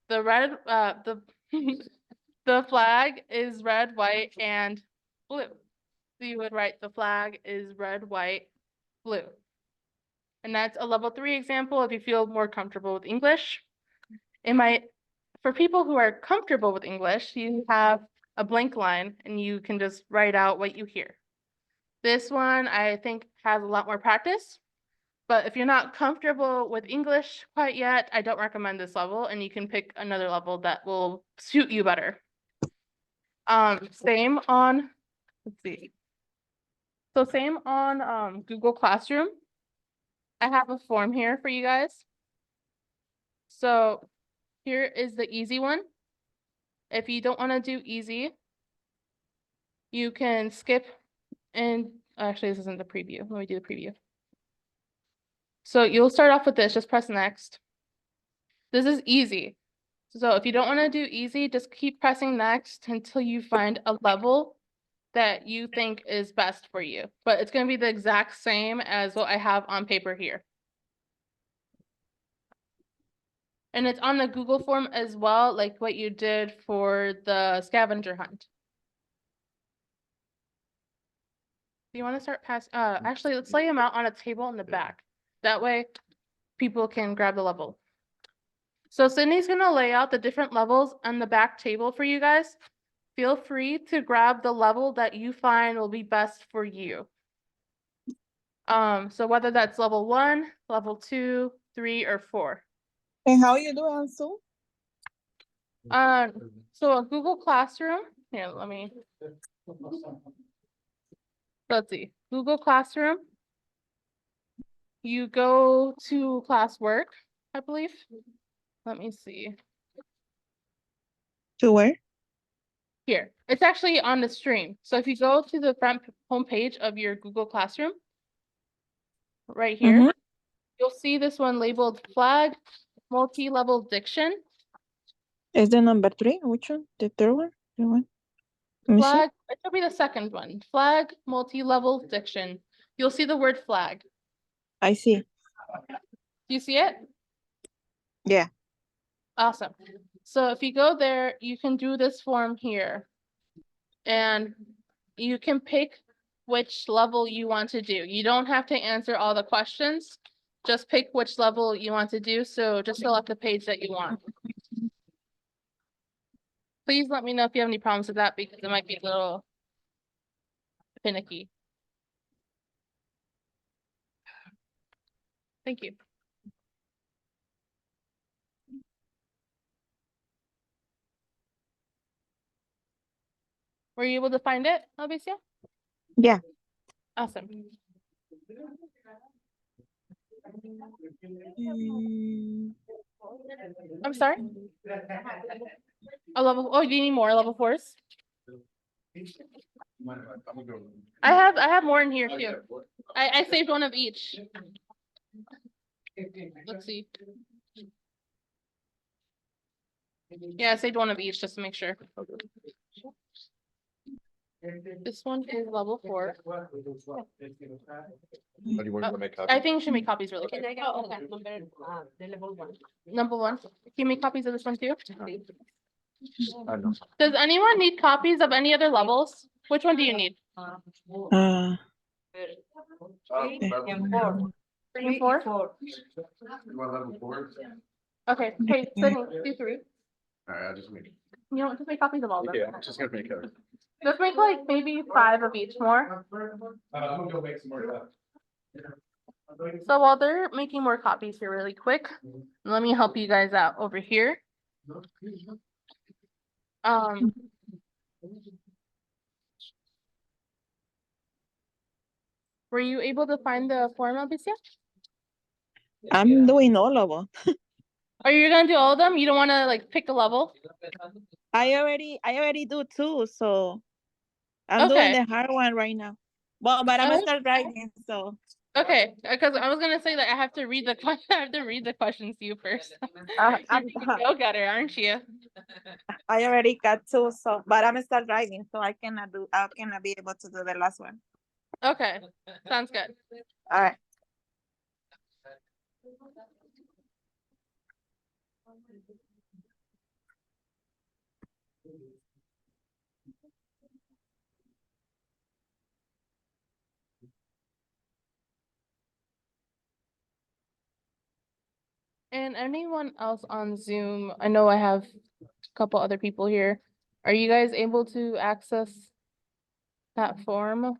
The red, the flag is red, white, and blue. So you would write the flag is red, white, blue. And that's a level 3 example if you feel more comfortable with English. It might, for people who are comfortable with English, you have a blank line and you can just write out what you hear. This one I think has a lot more practice, but if you're not comfortable with English quite yet, I don't recommend this level, and you can pick another level that will suit you better. Same on, let's see. So same on Google Classroom. I have a form here for you guys. So here is the easy one. If you don't want to do easy, you can skip and actually this isn't the preview. Let me do the preview. So you'll start off with this, just press next. This is easy. So if you don't want to do easy, just keep pressing next until you find a level that you think is best for you. But it's going to be the exact same as what I have on paper here. And it's on the Google form as well, like what you did for the scavenger hunt. Do you want to start past, actually, let's lay them out on a table in the back. That way people can grab the level. So Sydney's going to lay out the different levels on the back table for you guys. Feel free to grab the level that you find will be best for you. So whether that's level 1, level 2, 3, or 4. And how you do on Zoom? So a Google Classroom, here, let me, let's see, Google Classroom, you go to classwork, I believe. Let me see. To where? Here, it's actually on the stream. So if you go to the front homepage of your Google Classroom, right here, you'll see this one labeled Flag Multilevel Diction. Is the number 3? Which one? The third one? The one? Let me see. Flag, it should be the second one. Flag Multilevel Diction. You'll see the word flag. I see. Do you see it? Yeah. Awesome. So if you go there, you can do this form here. And you can pick which level you want to do. You don't have to answer all the questions. Just pick which level you want to do. So just fill out the page that you want. Please let me know if you have any problems with that because it might be a little finicky. Thank you. Were you able to find it, Alicia? Yeah. Awesome. I'm sorry? A level, oh, do you need more level 4s? I have more in here too. I saved one of each. Let's see. Yeah, I saved one of each just to make sure. This one is level 4. How do you want to make I copies? think you should make copies really quick. Oh, okay. Number 1. Can you make copies of this one too? I know. Does anyone need copies of any other levels? Which one do you need? 3 3 and 4? You want level 4? Okay, hey, Sydney, do 3. All right, I'll just make. You know, just make copies of all of them. Yeah, I'm just gonna make a. Just make like maybe 5 of each more. I'm gonna go make some more stuff. So while they're making more copies here really quick, let me help you guys out over here. Were you able to find the form, Alicia? I'm doing all of them. Are you gonna do all of them? You don't want to like pick a level? I already do 2, so I'm doing Okay. the hard one right now. Well, but I'm gonna Okay. start writing, so Okay, because I was gonna say that I have to read the question. I have to read the questions to you first. I'm, Go getter, aren't you? I already got two, so, but I'm still driving, so I cannot be able to do the last one. Okay, sounds good. All right. And anyone else on Zoom? I know I have a couple other people here. Are you guys able to access that form?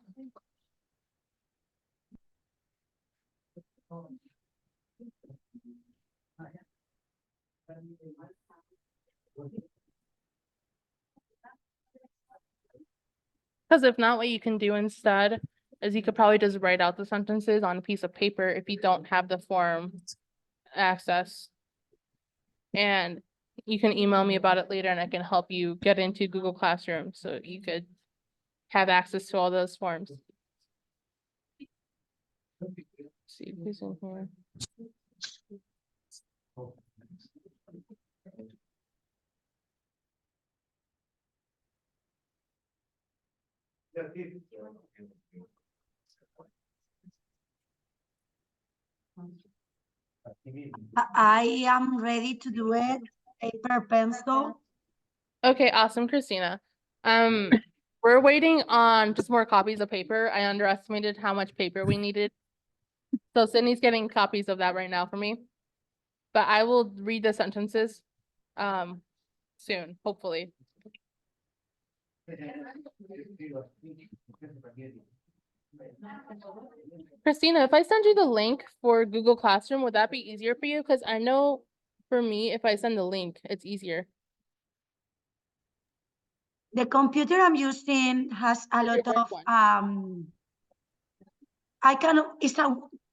Because if not, what you can do instead is you could probably just write out the sentences on a piece of paper if you don't have the form access. And you can email me about it later and I can help you get into Google Classroom so you could have access to all those forms. See who's in here. I am ready to do it. Paper, pencil. Okay, awesome, Christina. We're waiting on just more copies of paper. I underestimated how much paper we needed. So Sydney's getting copies of that right now for me. But I will read the sentences soon, hopefully. Christina, if I send you the link for Google Classroom, would that be easier for you? Because I know for me, if I send the link, it's easier. The computer I'm using has a lot work of one.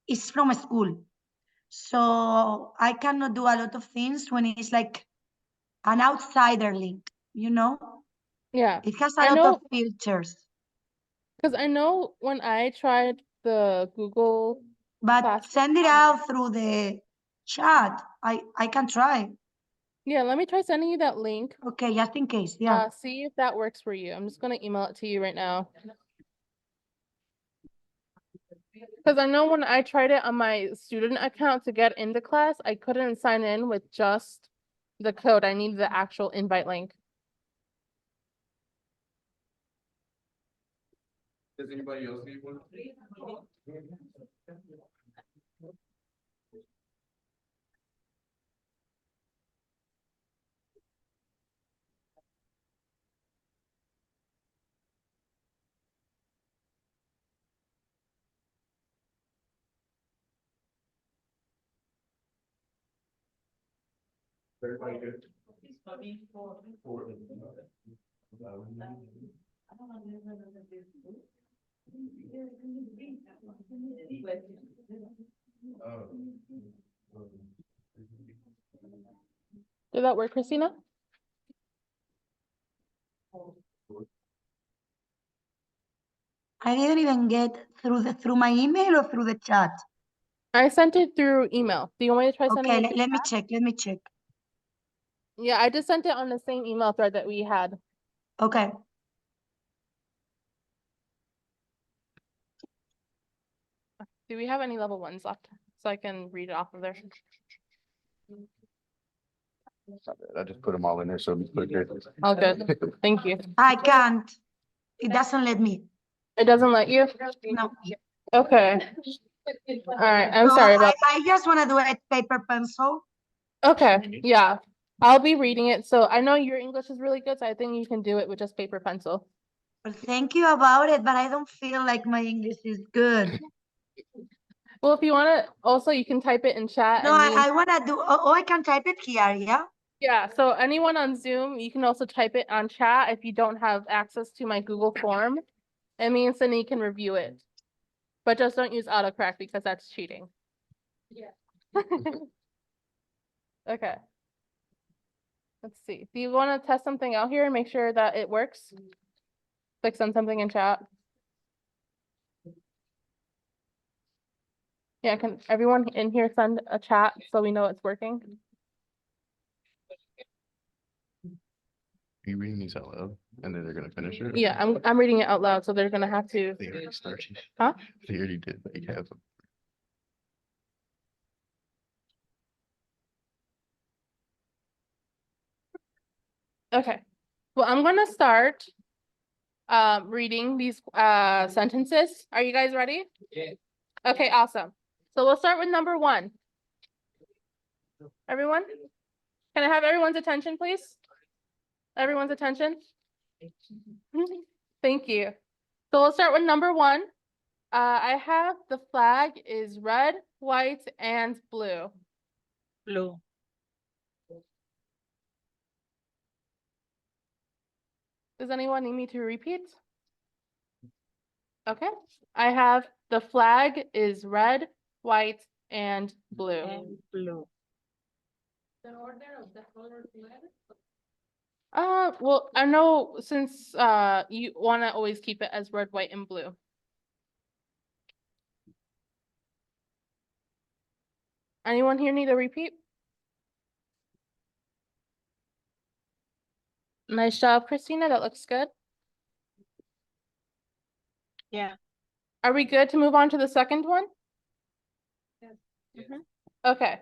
it's from a school. So I cannot do a lot of things when it's like an outsider link, you know? Yeah, It has a I lot know of filters. because I know when I tried the Google But Classroom. send it out through the chat. I can try. Yeah, let me try sending you that link. Okay, just in case. Yeah. See if that works for you. I'm just gonna email it to you right now. Because I know when I tried it on my student account to get into class, I couldn't sign in with just the code. I needed the actual invite link. Does anybody else need one? Everybody good? Did that work, Christina? I didn't even get through my email or through the chat. I sent it through email. Do you want me to try sending Okay, it? let me check. Let me check. Yeah, I just sent it on the same email thread that we had. Okay. Do we have any level ones left? So I can read it off of there. I just put them all in there, so it's quicker. All good. Thank you. I can't. It doesn't let me. It doesn't let you? No. Okay. All right. I'm So sorry about. I just want to do it paper, pencil. Okay. Yeah. I'll be reading it. So I know your English is really good, so I think you can do it with just paper pencil. Well, thank you about it, but I don't feel like my English is good. Well, if you want to, also you can type it in chat. No, and me and- I want to do, I can type it here, yeah? Yeah, so anyone on Zoom, you can also type it on chat if you don't have access to my Google form. And me and Cindy can review it. But just don't use autocorrect because that's cheating. Yeah. Okay. Let's see. Do you want to test something out here and make sure that it works? Click on something in chat. Yeah, can everyone in here send a chat so we know it's working? Are you reading these out loud? And then they're gonna finish it? Yeah, I'm reading it out loud, so they're gonna have to. They already started. Huh? They already did, but you have. Okay, well, I'm gonna start reading these sentences. Are you guys ready? Yeah. Okay, awesome. So we'll start with number 1. Everyone? Can I have everyone's attention, please? Everyone's attention? Thank you. So we'll start with number 1. I have the flag is red, white, and blue. Blue. Does anyone need me to repeat? Okay, I have the flag is red, white, and blue. And blue. The order of the colors matter. Well, I know since you want to always keep it as red, white, and blue. Anyone here need a repeat? Nice job, Christina. That looks good. Yeah. Are we good to move on to the second one? Yes. Okay.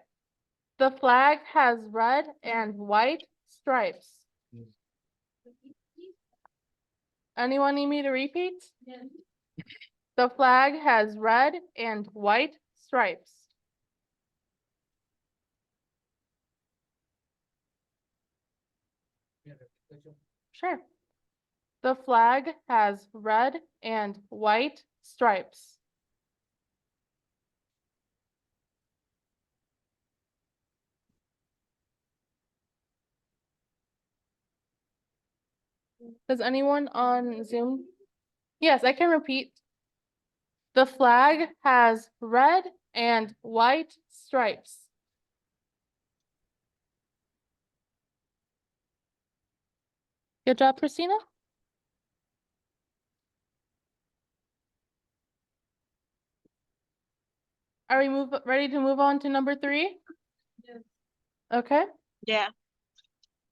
The flag has red and white stripes. Anyone need me to repeat? Yes. The flag has red and white stripes. Sure. The flag has red and white stripes. Does anyone on Zoom? Yes, I can repeat. The flag has red and white stripes. Good job, Christina. Are we ready to move on to number 3? Yes. Okay. Yeah.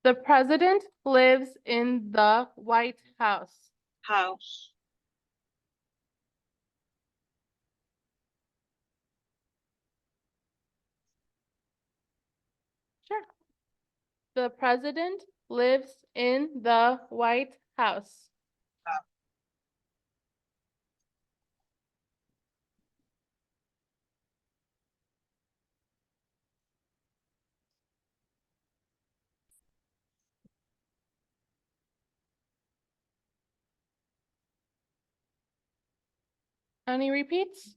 The president lives in the White House. House. Sure. The president lives in the White House. Any repeats?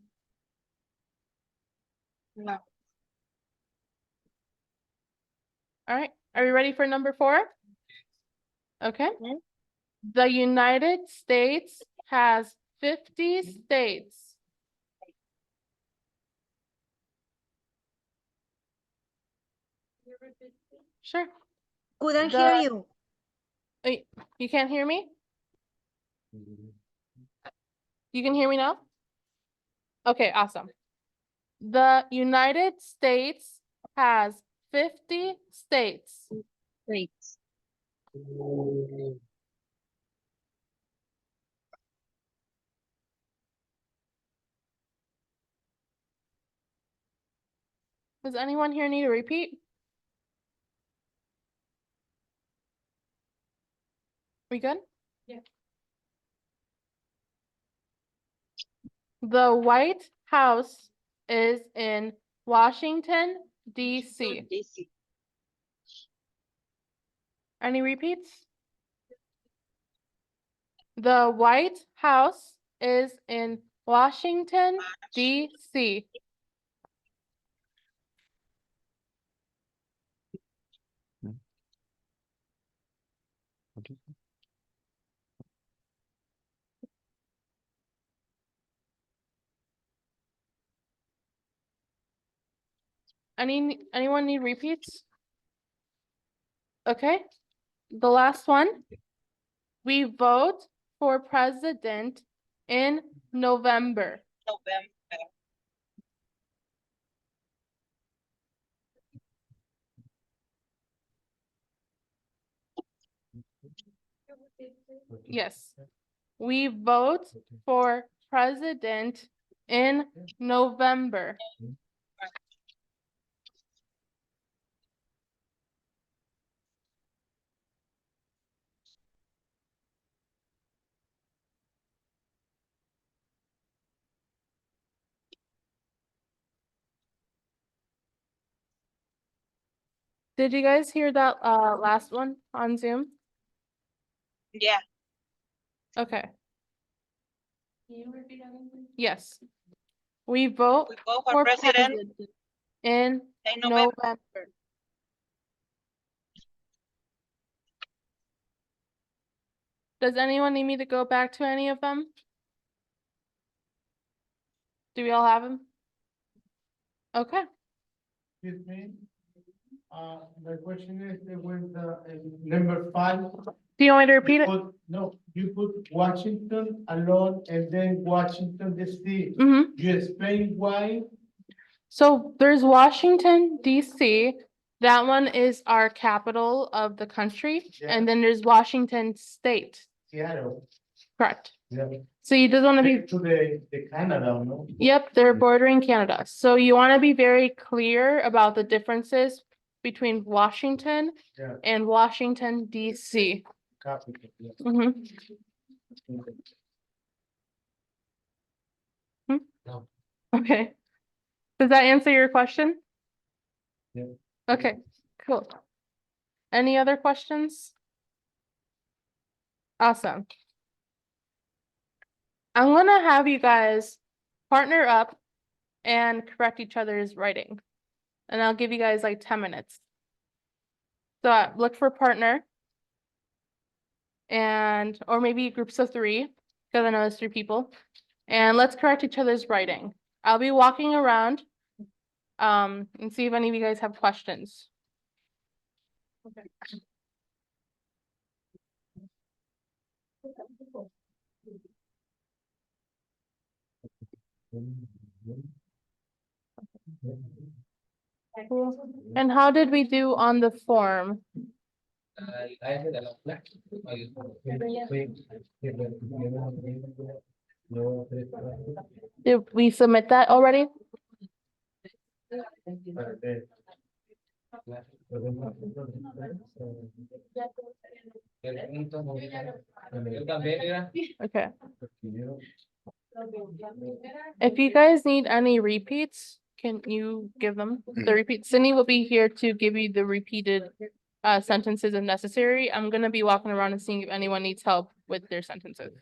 No. All right. Are you ready for number 4? Okay. Mhm. The United States has 50 states. Sure. Couldn't The- hear you. Wait, you can't hear me? You can hear me now? Okay, awesome. The United States has 50 states. States. Does anyone here need a repeat? We good? Yeah. The White House is in Washington, D.C. DC. Any repeats? The White House is in Washington, D.C. Anyone need repeats? Okay, the last one. We vote for president in November. November. Yes. We vote for president in November. Did you guys hear that last one on Zoom? Yeah. Okay. Yes. We vote We go for for president president in in November. November. Does anyone need me to go back to any of them? Do we all have them? Okay. Excuse me. The question is, with number 5. Do you want me to repeat it? No, you put Washington alone and then Washington DC. Mm-hmm. You explain why? So there's Washington, DC. That one is our capital of the country. Yeah. And then there's Washington State. Seattle. Correct. Yeah. So you just want to be, To the Canada, no? yep, they're bordering Canada. So you want to be very clear about the differences between Washington Yeah. and Washington, DC. Capital, yeah. Mhm. Okay. Does that answer your question? Yeah. Okay, cool. Any other questions? Awesome. I'm gonna have you guys partner up and correct each other's writing. And I'll give you guys like 10 minutes. So look for partner. And, or maybe groups of 3, because I know there's 3 people. And let's correct each other's writing. I'll be walking around and see if any of you guys have questions. Okay. Cool. And how did we do on the form? I had a flag. Did we submit that already? Okay. If you guys need any repeats, can you give them the repeats? Cindy will be here to give you the repeated sentences if necessary. I'm gonna be walking around and seeing if anyone needs help with their sentences.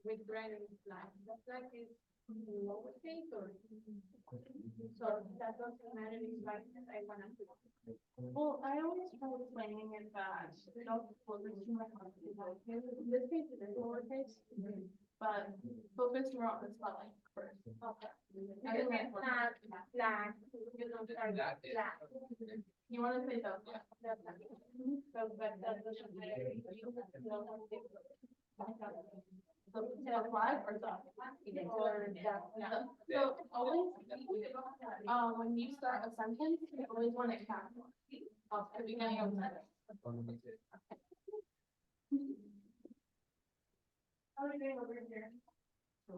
With writing flag, the flag is lowercase or? So that doesn't matter if I wanna. Well, I always try explaining it that, you know, for the too much in this case it is lowercase, but focus more on the spelling first. Okay. Flag. You wanna say that? So, but that doesn't matter. So flag or dot? Or yeah. So always, when you start a sentence, you always want it capital. At the beginning of the sentence. How are you doing over here? So,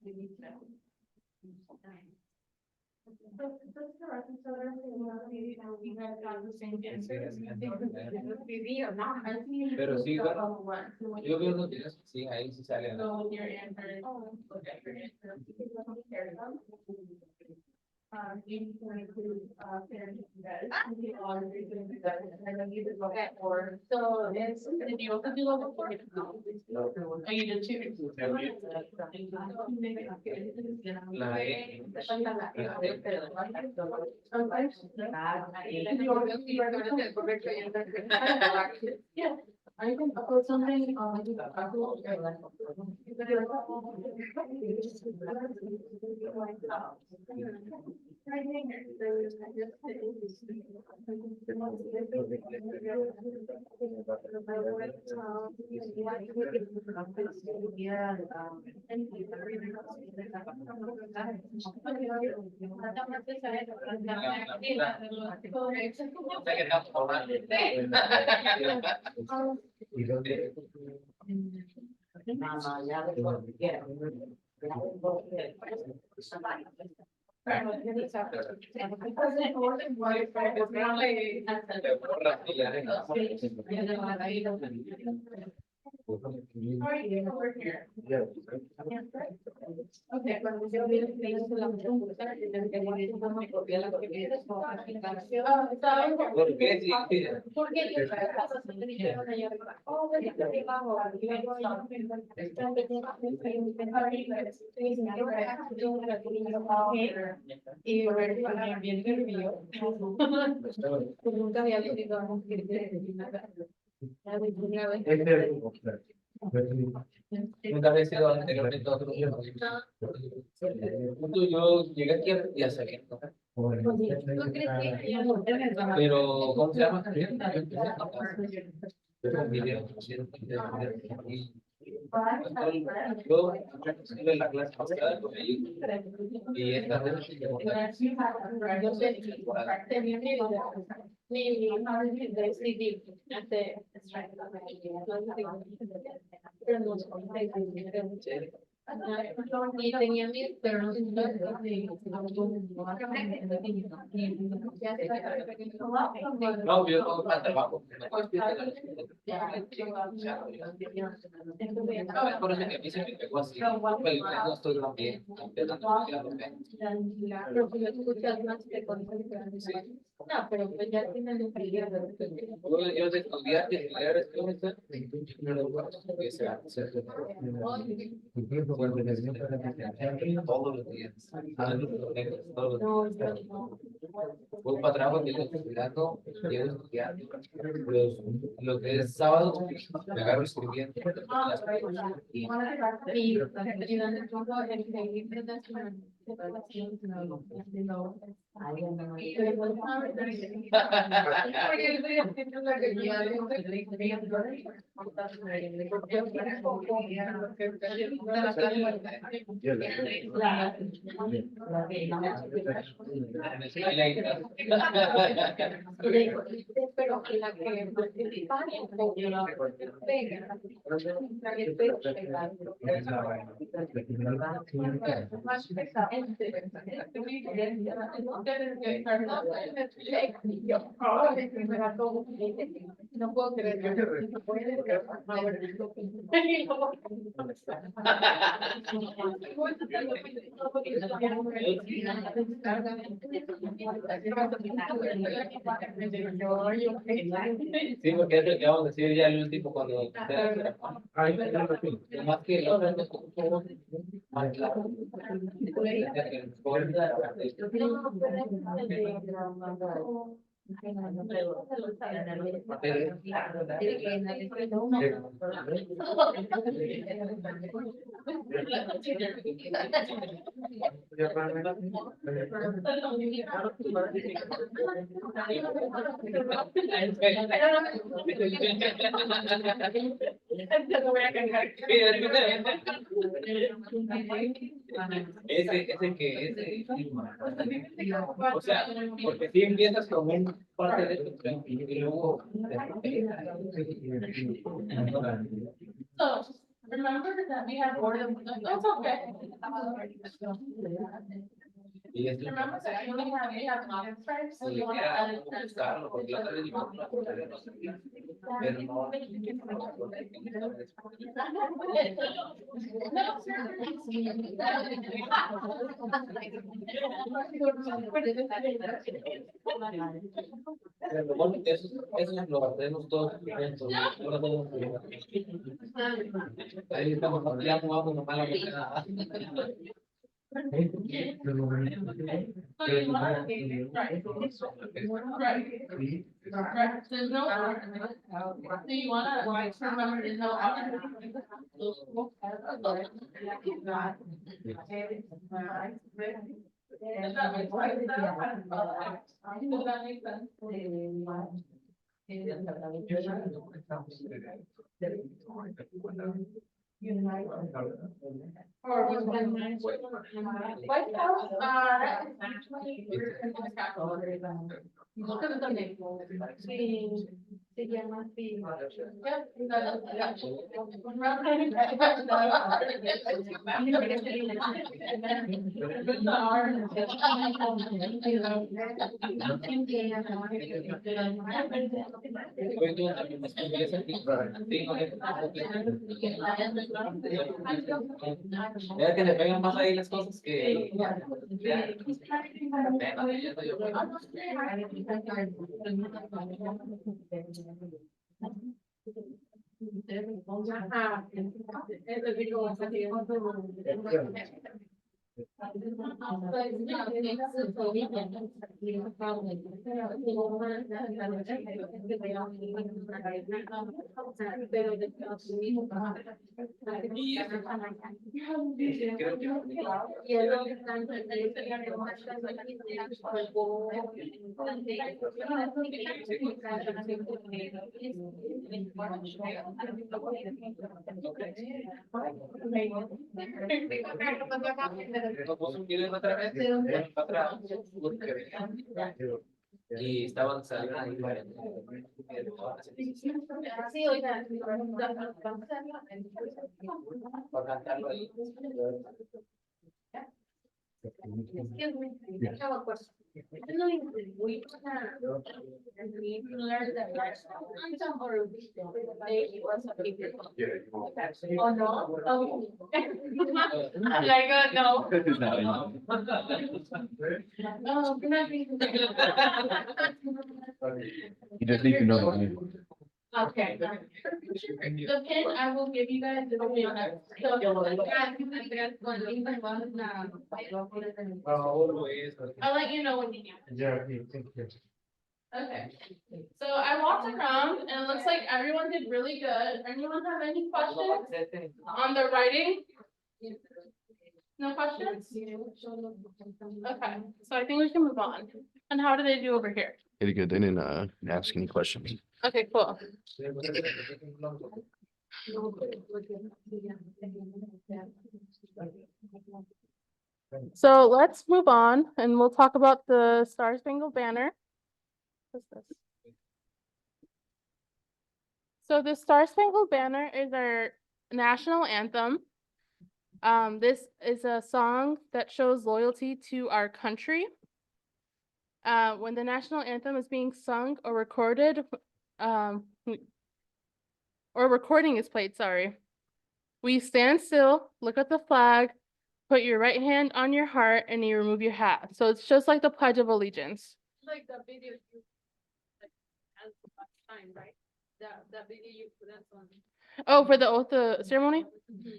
you need to know. So, just to reconcile, you guys got the same answers. Pero sí, bueno, yo veo los videos, sí, ahí sí sale. So your answer. You can include, parents, you guys. All the reasons that, and then you just look at, or, so it's, did you also do level 4? Oh, you did too. Yeah. I can upload something, ¿Y dónde? Okay, cuando yo vi el video de la pregunta, me copié la que viene. ¿Por qué? Sí, sí. Porque yo y bien nervioso. Nunca había tenido a un Nunca había sido anteriormente a otro. Yo llegué aquí y ya sabía. Pero, ¿cómo se llama? Yo con video, yo en la clase pasada y esta vez y tenía miedo, pero no no, yo todo para trabajo. Por eso que a mí se me pegó así, pero no estoy tan bien. No, pero pues ya tienen el periodo. Yo de estudiar, todos los días. Todos los días. Voy para atrás, llego estudiando, lo que es sábado, me agarro escribiendo. Y donde pongo el libro de pero que la que no puedo creer. Sí, porque es lo que vamos a decir ya el último cuando más que lo más claro. Ese que es, o sea, porque si empiezas con un parte de tu y luego So, remember that we have order. That's okay. y es Remember that we have modern stripes, so you want to add it. porque la otra vez pero no pero bueno, eso lo hacemos todos juntos. Ahí estamos, ya jugamos nomás la boca. So you want to, right. Right. There's no order. So you want to remember there's no order. Does that make sense? Or was it White House, actually. Look at the name. Se llama así. Vea que le pegan más ahí las cosas que. Ajá. Eso digo, Lo puso un video otra vez, para atrás, y estaban saliendo ahí variando. Sí, oiga. Para cantarlo ahí. Excuse me, I have a question. I know we learn that or they was a big. Oh, no? Oh. I'm like, no. Oh, You just need to know. okay. The pin I will give you guys. It'll be on that. So, I'll let you know when you get. Yeah, thank you. Okay, so I walked around and it looks like everyone did really good. Anyone have any questions on the writing? No questions? Okay, so I think we can move on. And how do they do over here? Pretty good. They didn't ask any questions. Okay, cool. So let's move on and we'll talk about the Star Spangled Banner. What's this? So the Star Spangled Banner is our national anthem. This is a song that shows loyalty to our country. When the national anthem is being sung or recorded, or recording is played, sorry. We stand still, look at the flag, put your right hand on your heart, and you remove your hat. So it's just like the Pledge of Allegiance. Like the video you as time, right? That video you that's on. Oh, for the oath of ceremony?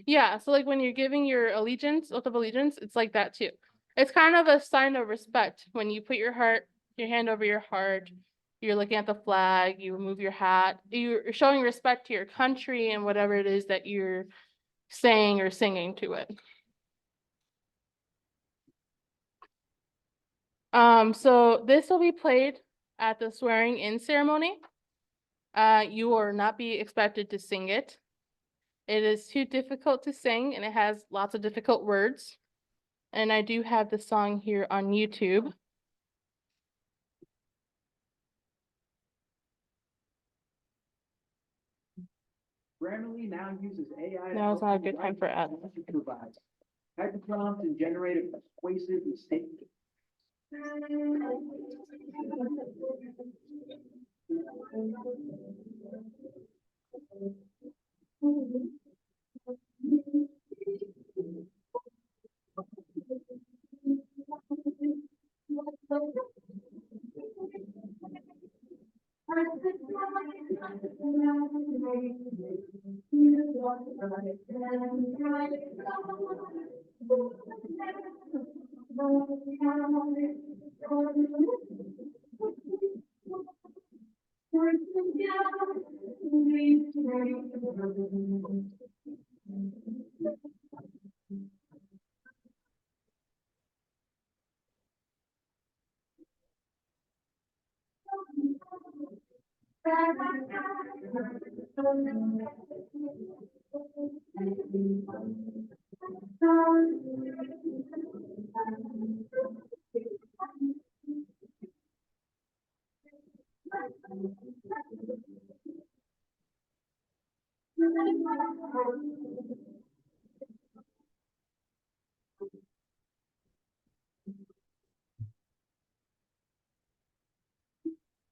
Yeah, so like when you're giving your oath of allegiance, it's like that too. It's kind of a sign of respect when you put your hand over your heart, you're looking at the flag, you remove your hat, you're showing respect to your country and whatever it is that you're saying or singing to it. So this will be played at the swearing in ceremony. You will not be expected to sing it. It is too difficult to sing and it has lots of difficult words. And I do have the song here on YouTube. Grammarly now uses AI. No, it's not a good time for ads. Type a prompt and generate a persuasive statement.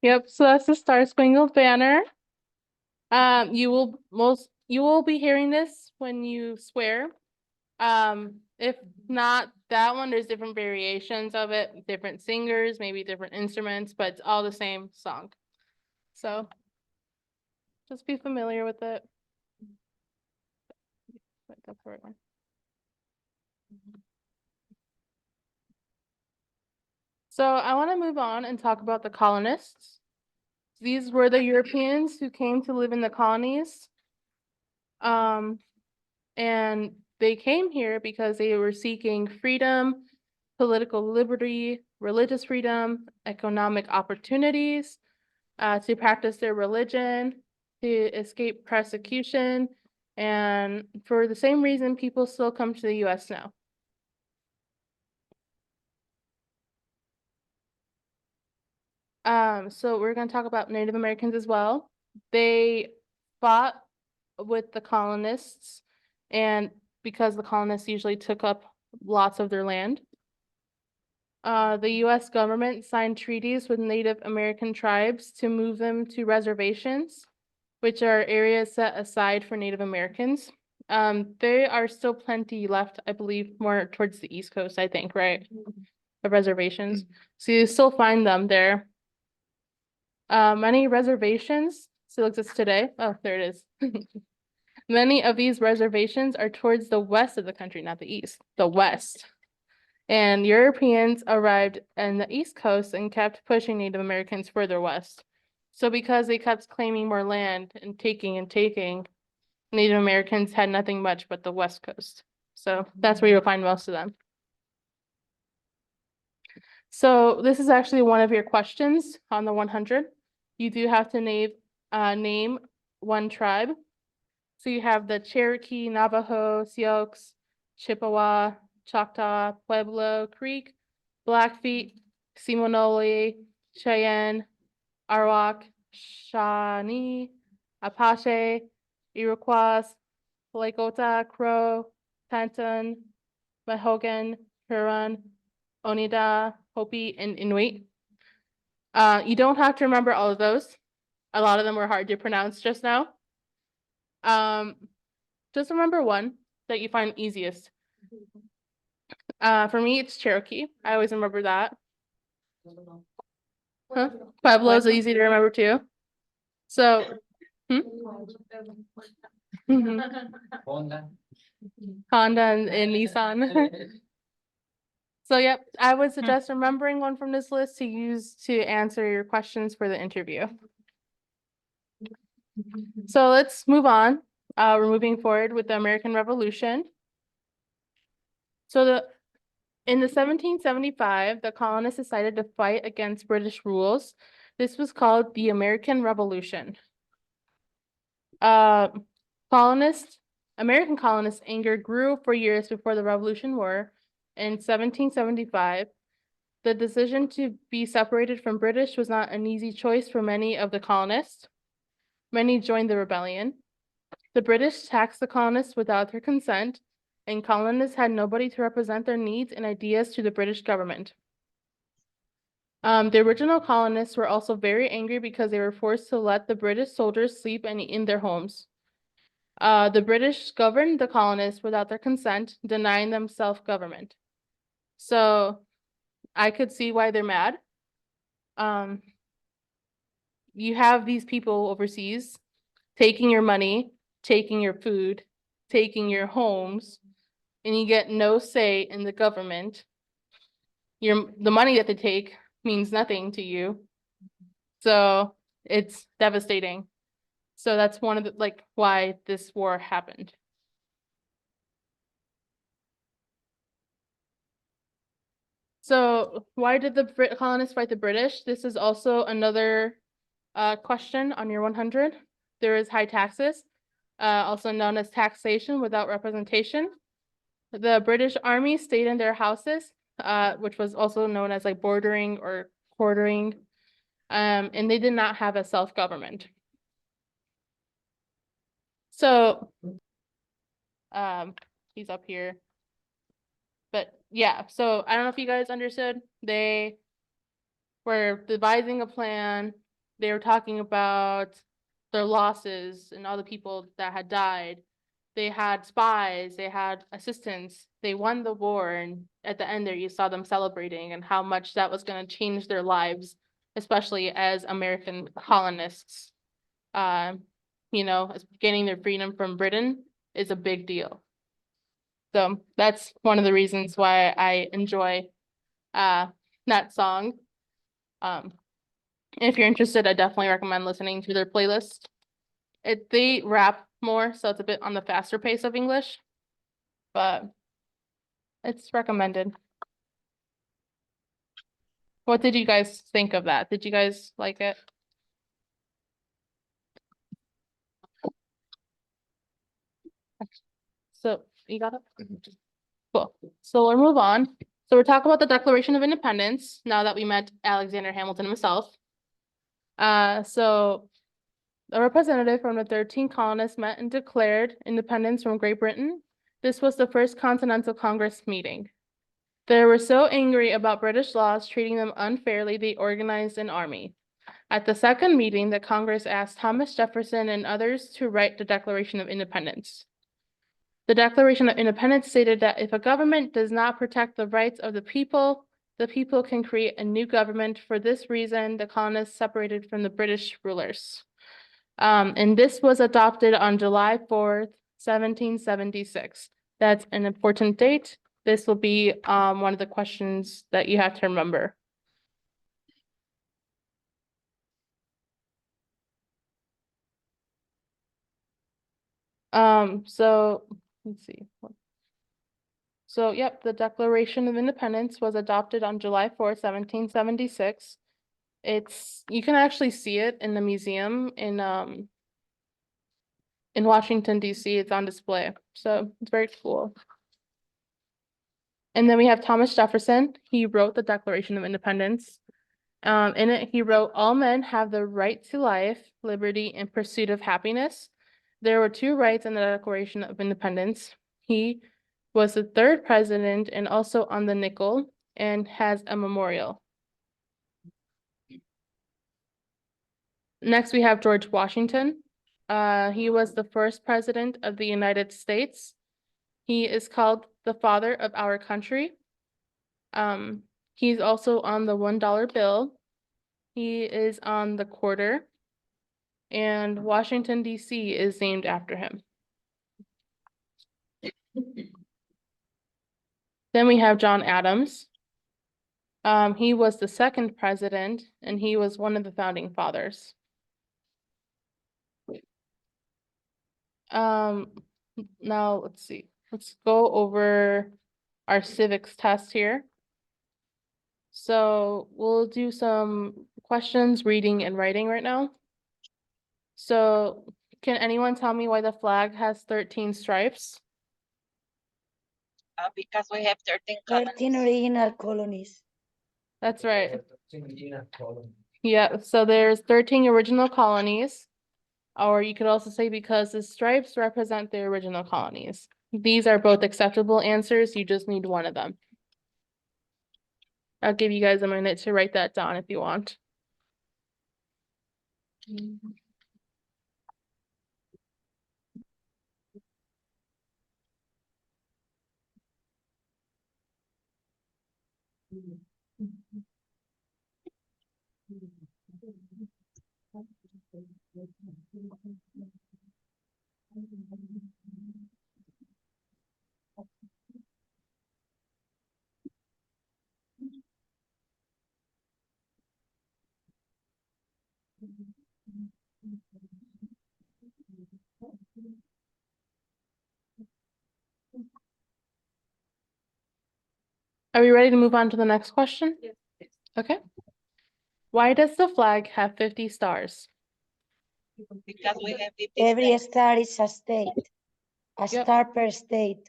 Yep, so that's the Star Spangled Banner. You will be hearing this when you swear. If not that one, there's different variations of it, different singers, maybe different instruments, but it's all the same song. So just be familiar with it. Wait, that's the right one. So I want to move on and talk about the colonists. These were the Europeans who came to live in the colonies. And they came here because they were seeking freedom, political liberty, religious freedom, economic opportunities, to practice their religion, to escape persecution, and for the same reason people still come to the US now. So we're going to talk about Native Americans as well. They fought with the colonists, and because the colonists usually took up lots of their land. The US government signed treaties with Native American tribes to move them to reservations, which are areas set aside for Native Americans. There are still plenty left, I believe, more towards the East Coast, I think, right? The reservations. So you still find them there. Many reservations still exist today. Oh, there it is. Many of these reservations are towards the west of the country, not the east, the west. And Europeans arrived in the East Coast and kept pushing Native Americans further west. So because they kept claiming more land and taking, Native Americans had nothing much but the West Coast. So that's where you'll find most of them. So this is actually one of your questions on the 100. You do have to name one tribe. So you have the Cherokee, Navajo, Sioux, Chippewa, Choctaw, Pueblo, Creek, Blackfeet, Seminole, Cheyenne, Arawak, Shawnee, Apache, Iroquois, Lakota, Crow, Panton, Mahogan, Huron, Oneida, Hopi, and Inuit. You don't have to remember all of those. A lot of them were hard to pronounce just now. Just remember one that you find easiest. For me, it's Cherokee. I always remember that. Huh? Pueblo is easy to remember too. So, Honda. Honda and Nissan. So, yep, I would suggest remembering one from this list to use to answer your questions for the interview. So let's move on. We're moving forward with the American Revolution. So in the 1775, the colonists decided to fight against British rules. This was called the American Revolution. American colonists' anger grew for years before the Revolution War. In 1775, the decision to be separated from British was not an easy choice for many of the colonists. Many joined the rebellion. The British taxed the colonists without their consent, and colonists had nobody to represent their needs and ideas to the British government. The original colonists were also very angry because they were forced to let the British soldiers sleep in their homes. The British governed the colonists without their consent, denying them self-government. So I could see why they're mad. You have these people overseas taking your money, taking your food, taking your homes, and you get no say in the government. The money that they take means nothing to you. So it's devastating. So that's one of the, why this war happened. So why did the colonists fight the British? This is also another question on your 100. there was high taxes, also known as taxation without representation. The British Army stayed in their houses, which was also known as like bordering or quartering, and they did not have a self-government. So, he's up here. But yeah, so I don't know if you guys understood. They were devising a plan. They were talking about their losses and all the people that had died. They had spies, they had assistants, they won the war, and at the end there you saw them celebrating and how much that was going to change their lives, especially as American colonists. You know, as gaining their freedom from Britain is a big deal. So that's one of the reasons why I enjoy that song. If you're interested, I definitely recommend listening to their playlist. They rap more, so it's a bit on the faster pace of English, but it's recommended. What did you guys think of that? Did you guys like it? So you got it? Cool. So we'll move on. So we're talking about the Declaration of Independence now that we met Alexander Hamilton himself. So a representative from the 13 colonists met and declared independence from Great Britain. This was the first Continental Congress meeting. They were so angry about British laws treating them unfairly, they organized an army. At the second meeting, the Congress asked Thomas Jefferson and others to write the Declaration of Independence. The Declaration of Independence stated that if a government does not protect the rights of the people can create a new government. For this reason, the colonists separated from the British rulers. And this was adopted on July 4th, 1776. That's an important date. This will be one of the questions that you have to remember. So let's see. So, yep, the Declaration of Independence was adopted on July 4th, 1776. You can actually see it in the museum in Washington, D.C. It's on display. So it's very cool. And then we have Thomas Jefferson. He wrote the Declaration of Independence. In it, he wrote, all men have the right to life, liberty, and pursuit of happiness. There were two rights in the Declaration of Independence. He was the third president and also on the nickel and has a memorial. Next, we have George Washington. He was the first president of the United States. He is called the father of our country. He's also on the $1 bill. He is on the quarter. And Washington, D.C. is named after him. Then we have John Adams. He was the second president, and he was one of the founding fathers. Now let's see. Let's go over our civics test here. So we'll do some questions, reading and writing right now. So can anyone tell me why the flag has 13 stripes? Because we have 13 13 colonies. original colonies. That's right. Yeah, so there's 13 original colonies. Or you could also say because the stripes represent the original colonies. These are both acceptable answers. You just need one of them. I'll give you guys a minute to write that down if you want. Are we ready to move on to the next question? Yes. Okay. Why does the flag have 50 stars? Because we have 50 Every states. star is a state, a Yep. star per state.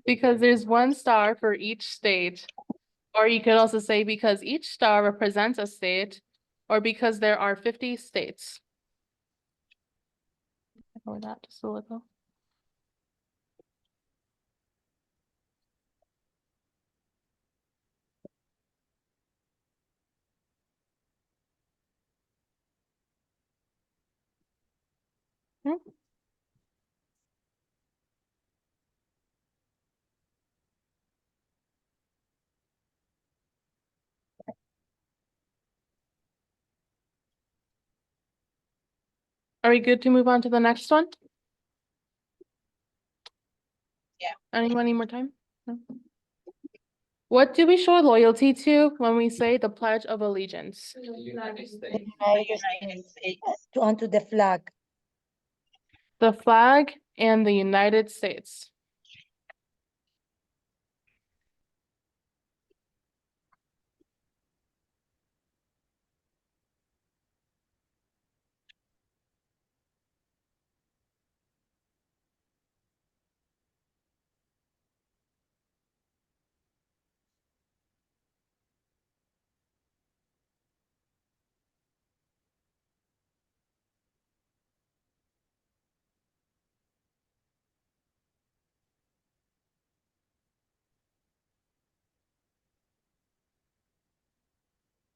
Because there's one star for each state. Or you could also say because each star represents a state, or because there are 50 states. Or that just a little. Hmm. Are we good to move on to the next one? Yeah. Anyone need more time? No? What do we show loyalty to when we say the Pledge of Allegiance? The United The States. United States. Onto the flag. The flag and the United States.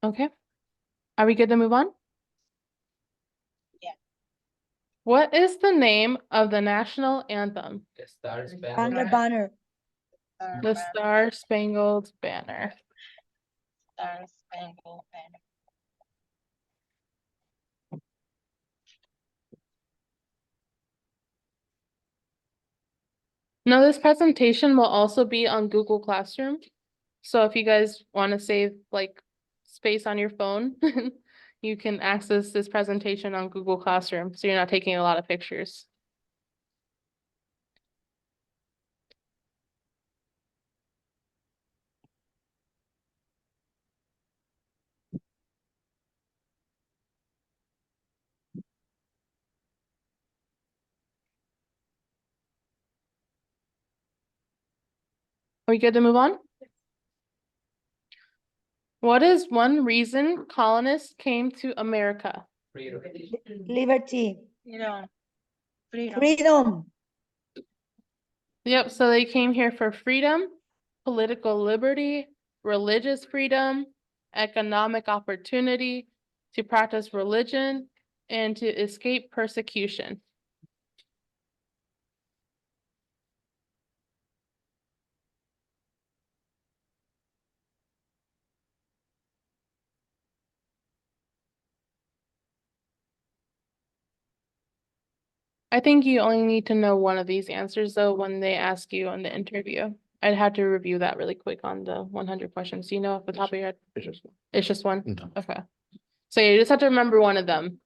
Okay. Are we good to move on? Yeah. What is the name of the national anthem? The Star And Spangled the banner. The Star Spangled Banner. Star Spangled Banner. Now, this presentation will also be on Google Classroom. So if you guys want to save like space on your phone, you can access this presentation on Google Classroom, so you're not taking a lot of pictures. Are we good to move on? What is one reason colonists came to America? freedom. Liberty. Freedom. Freedom. Freedom. Yep, so they came here for freedom, political liberty, religious freedom, economic opportunity, to practice religion, and to escape persecution. I think you only need to know one of these answers though when they ask you on the interview. I'd have to review that really quick on the 100 questions. Do you know off the top of your head? It's just. It's just one? No. Okay. So you just have to remember one of them.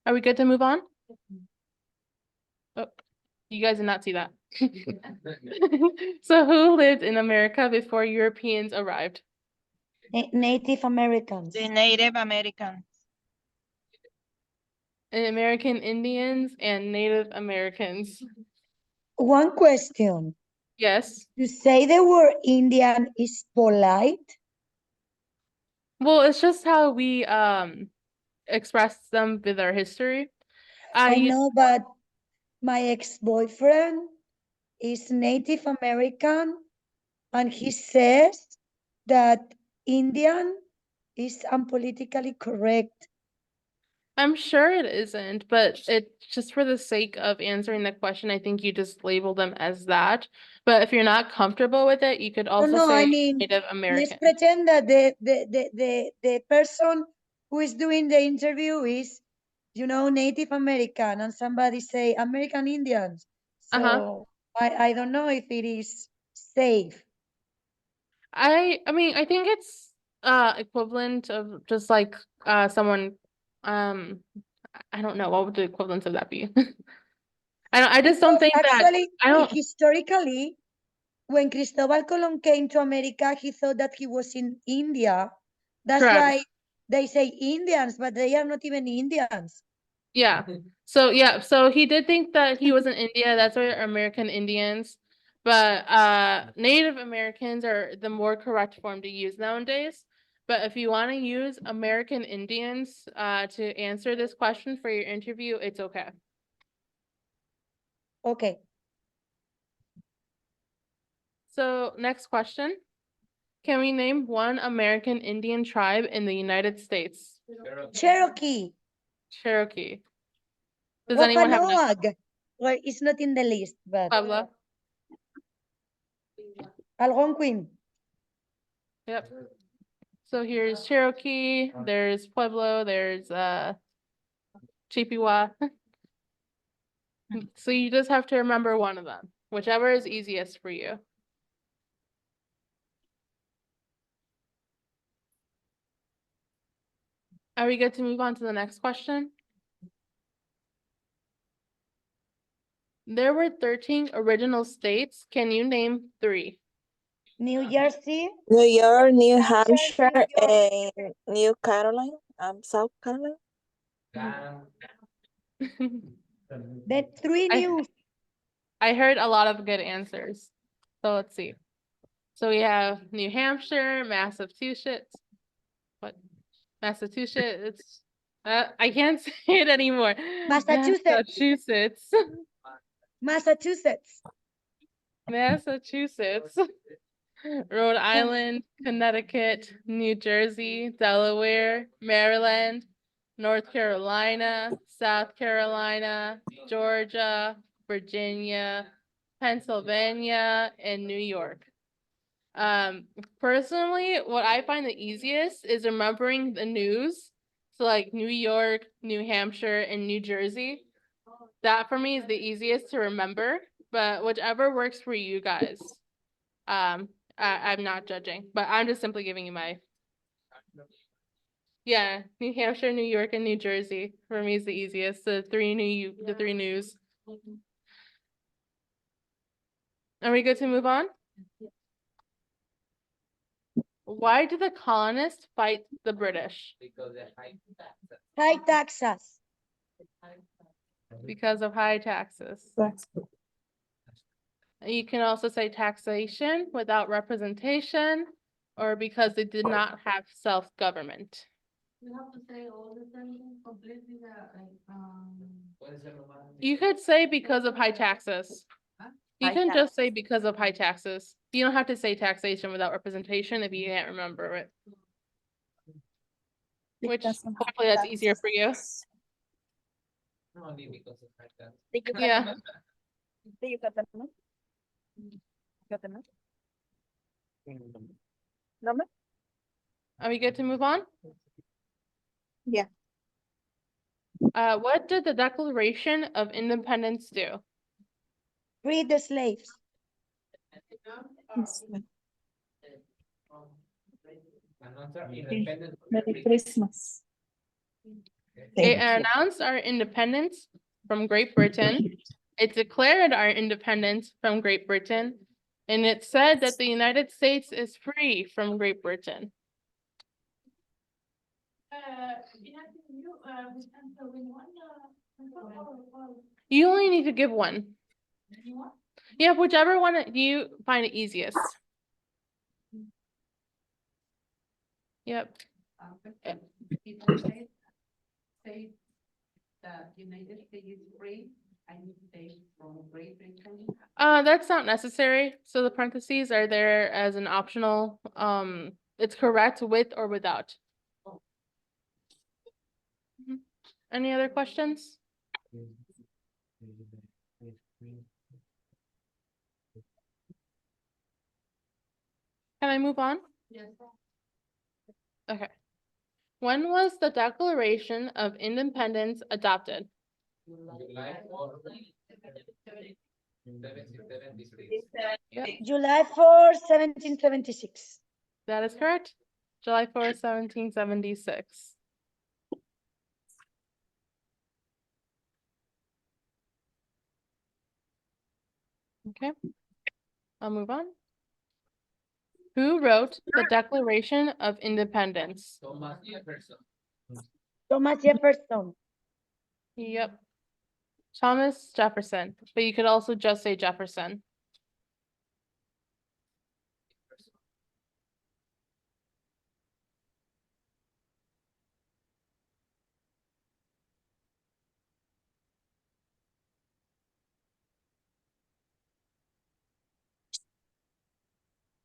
Are we good to move on? Oh, you guys did not see that. So who lived in America before Europeans arrived? Native Americans. The Native Americans. American Indians and Native Americans. One question. Yes. To say the word Indian is polite? Well, it's just how we express them with our history. I You- know, but my ex-boyfriend is Native American and he says that Indian is unpolitically correct. I'm sure it isn't, but it just for the sake of answering the question, I think you just label them as that. But if you're not comfortable with it, you could also No, say I mean, Native let's American. pretend that the person who is doing the interview is, you know, Native American and somebody say American Indians. So I don't know if it is safe. I mean, I think it's equivalent of just like someone I don't know, what would the equivalence of that be? I just don't think that, Actually, I don't, historically, when Cristobal Colon came to America, he thought that he was in India. That's Correct. why they say Indians, but they are not even Indians. yeah. So he did think that he was in India, that's why American Indians. But Native Americans are the more correct form to use nowadays. But if you want to use American Indians to answer this question for your interview, it's okay. Okay. So next question. Can we name one American Indian tribe in the United States? Cherokee. Cherokee. Does anyone have an Wampanoag. Well, it's not in the list, but Pueblo? Algonquin. Yep. So here's Cherokee, there's Pueblo, there's Chippewa. So you just have to remember one of them, whichever is easiest for you. Are we good to move on to the next question? There were 13 original states. Can you name 3? New Jersey. New York, New New Hampshire, Jersey, and New Carolina. South Carolina. The 3 new. I heard a lot of good answers. So let's see. So we have New Hampshire, Massachusetts. What? Massachusetts. I can't say it anymore. Massachusetts. Massachusetts. Massachusetts. Massachusetts. Rhode Island, Connecticut, New Jersey, Delaware, Maryland, North Carolina, South Carolina, Georgia, Virginia, Pennsylvania, and New York. Personally, what I find the easiest is remembering the news. So like New York, New Hampshire, and New Jersey. That for me is the easiest to remember, but whichever works for you guys. I'm not judging, but I'm just simply giving you my. Yeah, New Hampshire, New York, and New Jersey for me is the easiest. The three news. Are we good to move on? Why did the colonists fight the British? Because they're high taxes. High taxes. Because of high taxes. You can also say taxation without representation, or because they did not have self-government. You have to say all the sentence completely Puede ser lo más. You could say because of high taxes. You High can just say because of high taxes. You don't have to say taxation without representation if you can't remember it. Which hopefully that's easier for you. No, only because of high taxes. Yeah. You got the note? Got the note? Number? Are we good to move on? Yeah. What did the Declaration of Independence do? Free the slaves. Merry Christmas. It announced our independence from Great Britain. It declared our independence from Great Britain. And it said that the United States is free from Great Britain. You only need to give one. Yeah, whichever one you find it easiest. Yep. Say that United States is free, I need to say from Great Britain. That's not necessary. So the parentheses are there as an optional. It's correct with or without. Mhm. Any other questions? Can I move on? Yes. Okay. When was the Declaration of Independence adopted? July 4, 1776. Yep, July 4, 1776. that is correct. July 4, 1776. Okay. I'll move on. Who wrote the Declaration of Independence? Thomas Jefferson. Thomas Jefferson. Yep. Thomas Jefferson, but you could also just say Jefferson.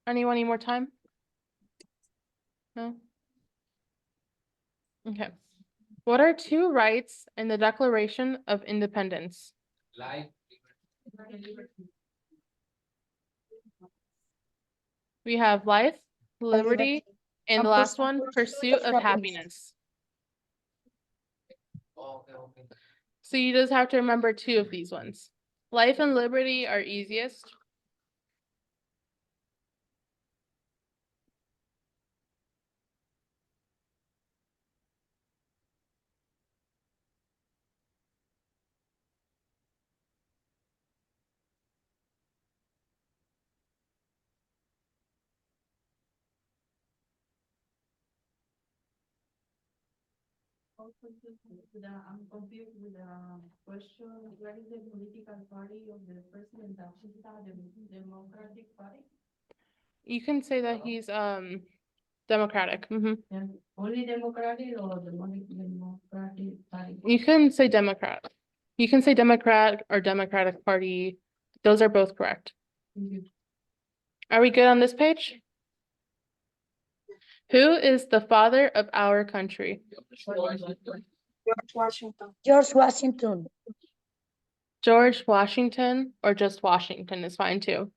Anyone need more time? No? Okay. What are two rights in the Declaration of Independence? Life. We have life, liberty, and the last one, pursuit of happiness. Okay, okay. So you just have to remember two of these ones. Life and liberty are easiest. I'm confused with the question, what is the political party of the president of the Democratic Party? You can say that he's Democratic. And only Democratic or the Democratic Party? You can say Democrat. You can say Democrat or Democratic Party. Those are both correct. Are we good on this page? Who is the father of our country? George Washington. George Washington. George Washington or just Washington is fine too.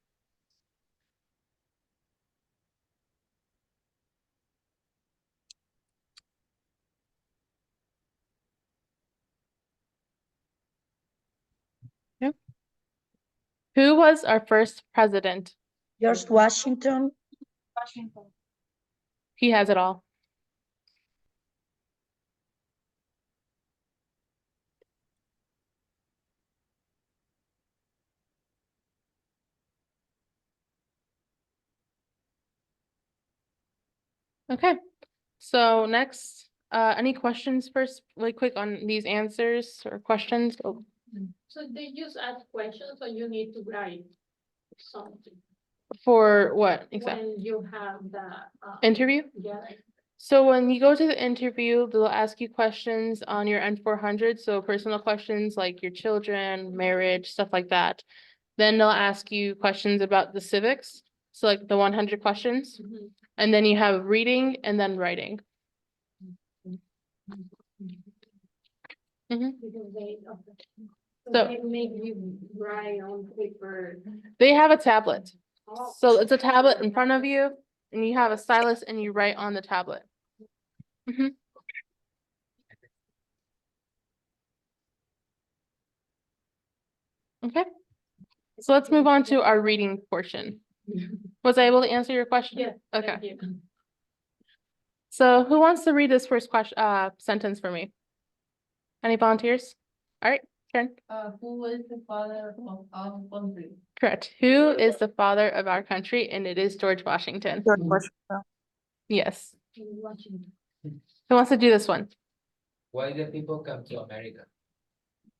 Yep. Who was our first president? George Washington. Washington. He has it all. Okay, so next, any questions first, really quick on these answers or questions? Oh, So they just ask questions, so you need to write something for what exactly? when you have the, Interview? yeah. So when you go to the interview, they'll ask you questions on your N400, so personal questions like your children, marriage, stuff like that. Then they'll ask you questions about the civics, so like the 100 questions. And then you have reading and then writing. Mhm. Because they, So- they make you write on paper. They have a tablet. Oh. So it's a tablet in front of you and you have a stylus and you write on the tablet. Mhm. Okay. So let's move on to our reading portion. Was I able to answer your question? Yeah. Okay. Thank you. So who wants to read this first question, sentence for me? Any volunteers? All right, Karen. Who is the father of our country? Correct. Who is the father of our country? And it is George Washington. George Washington. Yes. Washington. Who wants to do this one? Why the people come to America?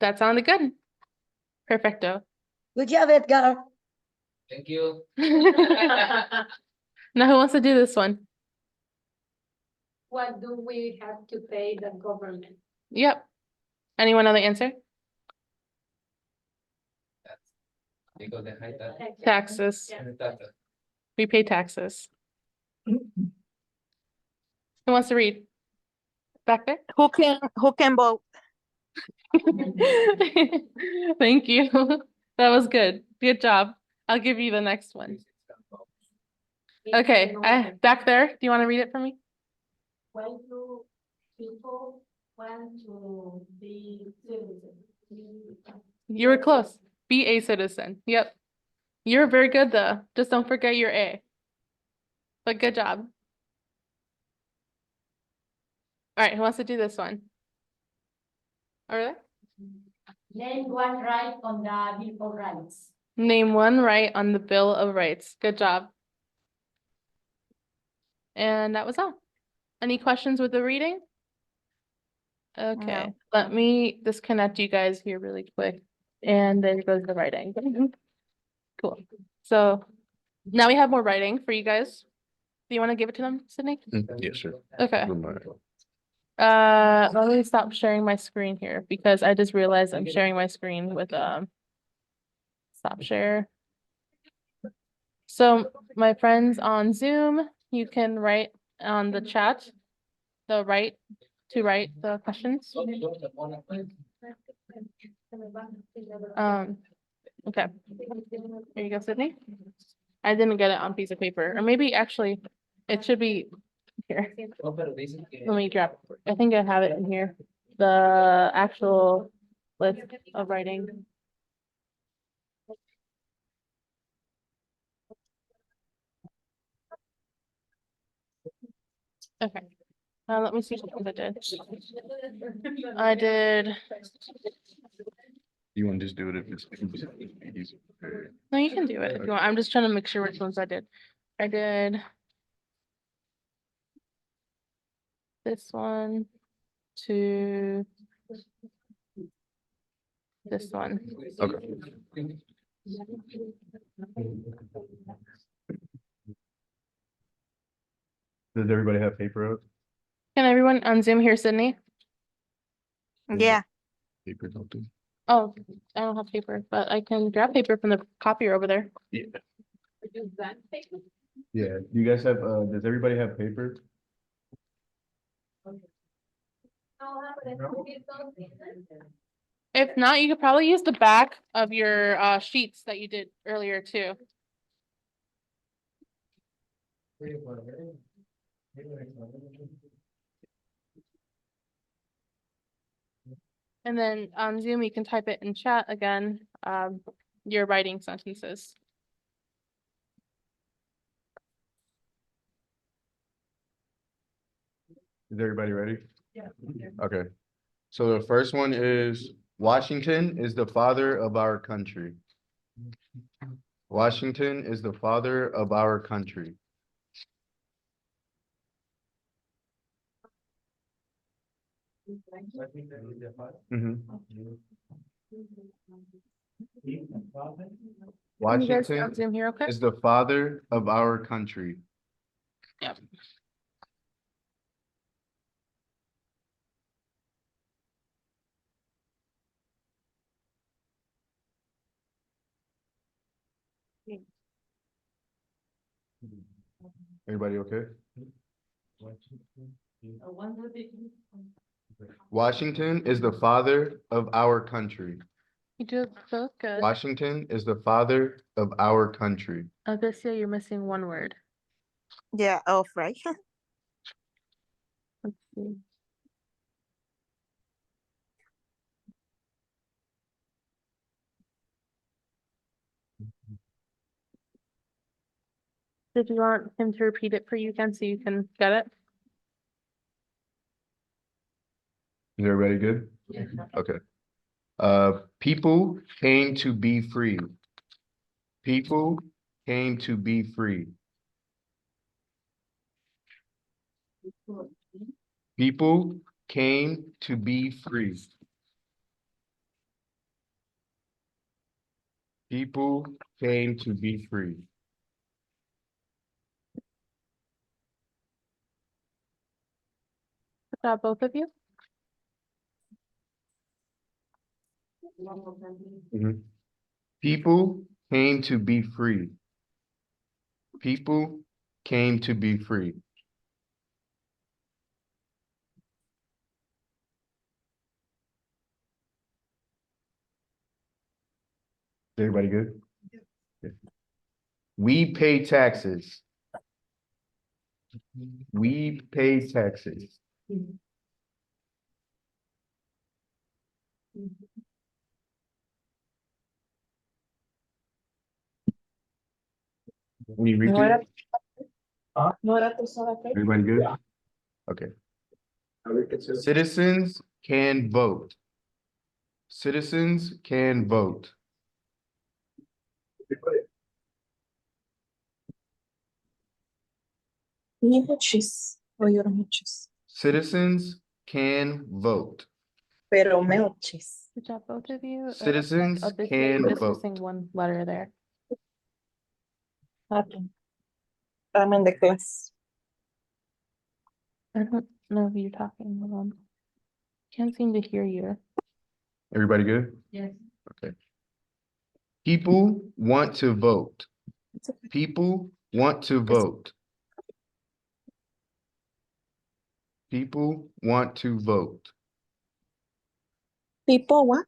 That sounded good. Perfecto. Good job, Edgar. Thank you. Now who wants to do this one? What do we have to pay the government? Yep. Anyone know the answer? That's because they hide that. Taxes. Yeah. That's We pay taxes. Who wants to read? Back there? Who can vote? Thank you. That was good. Good job. I'll give you the next one. Okay, back there. Do you want to read it for me? Why do people want to be citizens? You were close. Be a citizen. Yep. You're very good though. Just don't forget your A. But good job. All right, who wants to do this one? All right. Name one right on the Bill of Rights. Name one right on the Bill of Rights. Good job. And that was all. Any questions with the reading? Okay, let me disconnect you guys here really quick. And there goes the writing. Cool. So now we have more writing for you guys. Do you want to give it to them, Sydney? Yes, sir. Okay. Good mind. Let me stop sharing my screen here because I just realized I'm sharing my screen with stop share. So my friends on Zoom, you can write on the chat, to write the questions. Okay. Here you go, Sydney. I didn't get it on piece of paper, or maybe actually it should be here. Let me grab, I think I have it in here. The actual list of writing. Okay. Let me see what I did. I did. You want to just do it if it's easy? No, you can do it if you want. I'm just trying to make sure which ones I did. I did this one to this one. Okay. Does everybody have paper out? Can everyone on Zoom hear Sydney? Yeah. Paper don't do. Oh, I don't have paper, but I can grab paper from the copier over there. Yeah. Yeah, you guys have, does everybody have paper? If not, you could probably use the back of your sheets that you did earlier too. And then on Zoom, you can type it in chat again, your writing sentences. Is everybody ready? Yeah. Okay. So the first one is Washington is the father of our country. Washington is the father of our country. Mhm. Can you guys on Washington Zoom here, okay? is the father of our country. Yep. Everybody okay? Washington is the father of our country. You do both good. Washington is the father of our country. This you're missing one word. Yeah, oh, right. Let's see. Did you want him to repeat it for you again so you can get it? Is everybody good? Yeah. Okay. People came to be free. People came to be free. People came to be free. People came to be free. Good job, both of you. Mhm. People came to be free. People came to be free. Is everybody good? Yeah. We pay taxes. We pay taxes. We read it? Everybody good? Okay. Citizens can vote. Citizens can vote. Muchos. Oyeron muchos. Citizens can vote. Pero muchos. Good job, both of you. Citizens Obviously, can just missing vote. one letter there. Okay. I'm in the class. I don't know who you're talking. Hold on. Can't seem to hear you. Everybody good? Yes. Okay. People want to vote. It's okay. People want to vote. People want to vote. People what?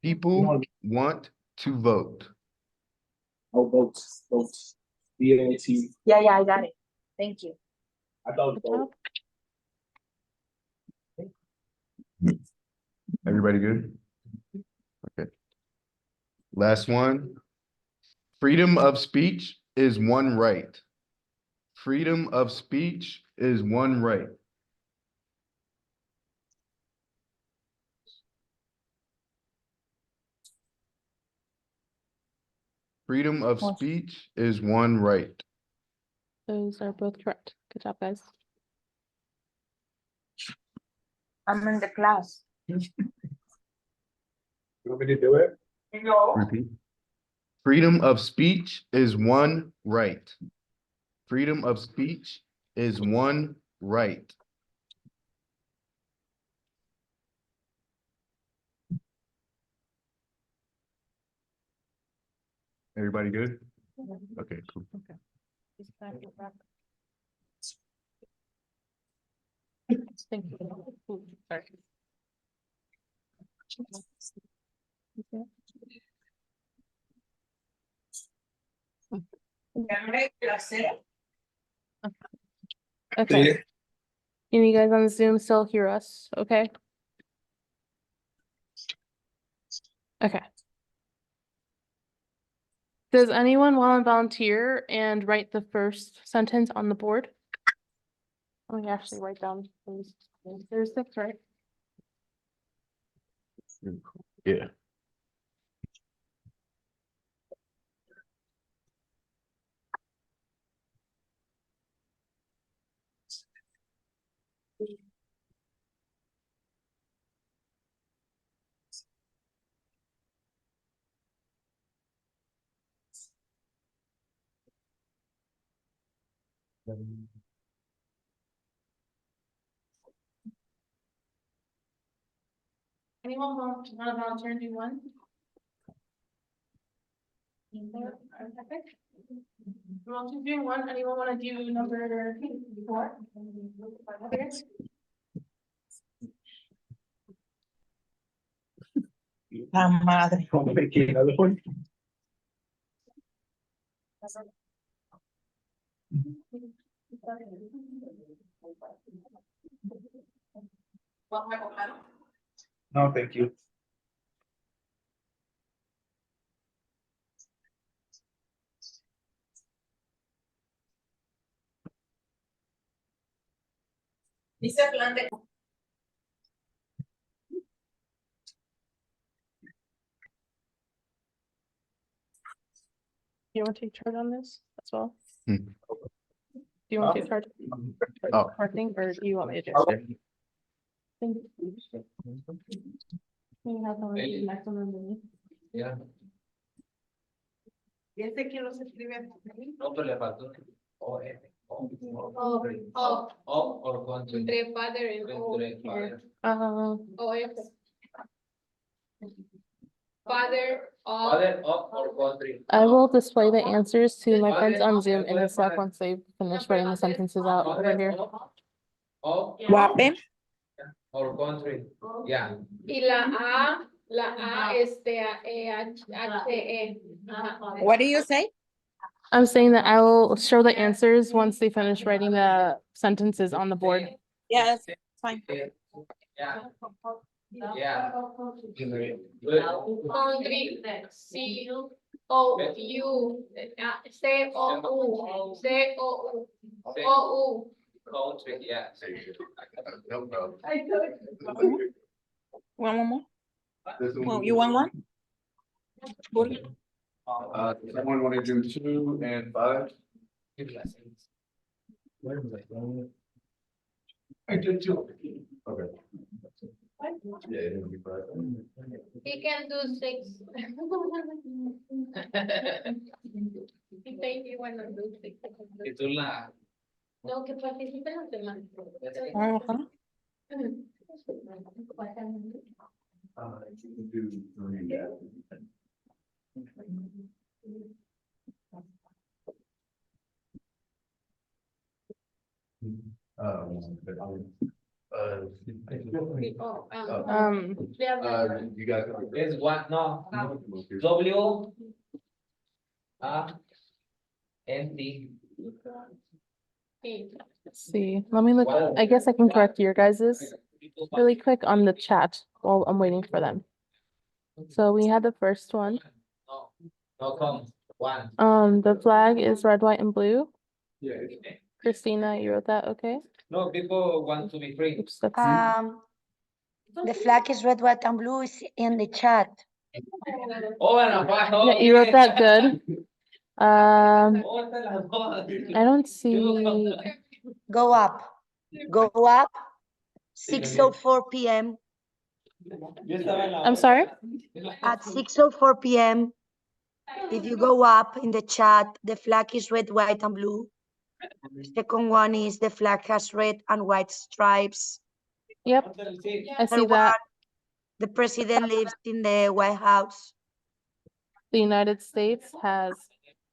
People want to vote. Oh, votes. VOT. Yeah, I got it. Thank you. I thought Good job. Everybody good? Okay. Last one. Freedom of speech is one right. Freedom of speech is one right. Freedom of Awesome. speech is one right. Those are both correct. Good job, guys. I'm in the class. You want me to do it? No. Repeat. Freedom of speech is one right. Freedom of speech is one right. Everybody good? Okay, cool. Thank you. Ooh, sorry. Okay. Can you guys on Zoom still hear us? Okay. Okay. Does anyone want to volunteer and write the first sentence on the board? Let me actually write down these. There's 6, right? Yeah. Anyone want to volunteer and do one? Okay. Want to do one? Anyone want to do number 4? Okay. La madre. Want to make another one? No, thank you. Dice plan de. You want to take charge on this as well? Hmm. Do you want to take charge? Oh. Or thing, or do you want me to do it? Thank you. We have someone do the next one and then me. Ya. ¿Y este quién los escribe? No, pero le faltó. O, F. O, or country. Entre father and O. Entre father. O F. Father of. Father of or country. I will display the answers to my friends on Zoom in a sec once they finish writing the sentences out over here. Of Guape. or country. Yeah. Y la A H-E. What do you say? I'm saying that I will show the answers once they finish writing the sentences on the board. Yes, fine. Yeah. Yeah. Country, C-O-U, C-O-U, C-O-U, O-U. Country, yeah. No problem. One more. This one Oh, we you do- want one? Someone want to do 2 and 5? I did too. Okay. Yeah, it'll be 5. He can do 6. He think he wanna do 6. Titula. No, que participen los demás. Ajá. You can do 3. Yeah. Oh, You guys. Es one, no. W. A. N. T. Let's see, let me look, I guess I can correct your guys's really quick on the chat while I'm waiting for them. So we had the first one. No. No, come. One. The flag is red, white, and blue. Yeah. Christina, you wrote that, okay? No, people want to be free. Oops, that's, The flag is red, white, and blue is in the chat. Oh, bueno, pues, yeah, you wrote that good. Oh, estas las dos. I don't see, Go up. Go up. 6:04 p.m. Yo estaba en la I'm sorry? At 6:04 p.m. If you go up in the chat, the flag is red, white, and blue. Second one is the flag has red and white stripes. Yep, I see Third that. one, the president lives in the White House. The United States has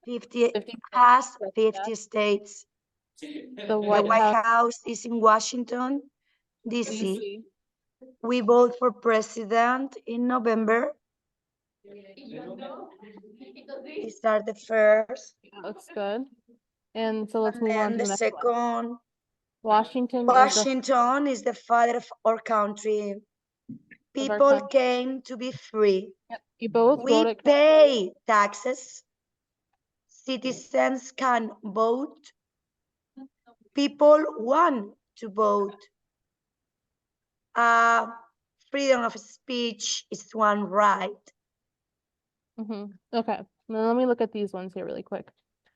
50 50. has 50 states. The The White White House, House is in Washington, D.C. DC. We vote for president in November. These are the first. Looks good. And so let's And move on then to the the next one. second, Washington is the Washington is the father of our country. of our People country. came to be free. Yep, you both We voted. pay taxes. Citizens can vote. People want to vote. Freedom of speech is one right. Okay, now let me look at these ones here really quick.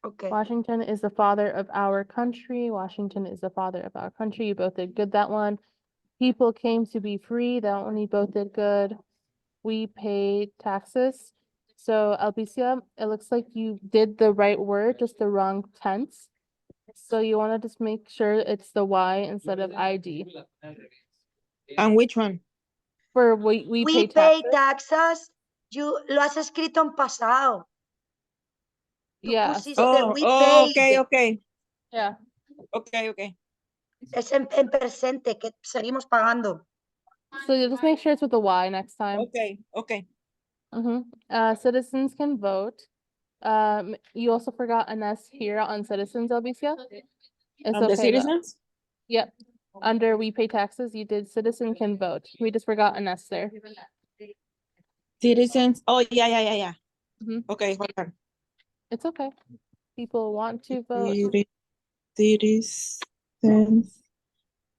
Okay. Washington is the father of our country. Washington is the father of our country. You both did good that one. People came to be free. That one you both did good. We pay taxes. So Albicia, it looks like you did the right word, just the wrong tense. So you want to just make sure it's the Y instead of ID. And which one? For we We pay pay taxes. taxes. You lo has escrito en pasado. Tú Yeah. pusiste Oh, we oh, paid. okay. Yeah. Okay. Es en presente que seguimos pagando. So you just make sure it's with the Y next time. Okay. Citizens can vote. You also forgot an S here on citizens, Albicia. It's And the okay. citizens? Yep. Under we pay taxes, you did citizen can vote. We just forgot an S there. Citizens, oh, yeah. Mhm. Okay, hold on. It's okay. People want to vote. Citizens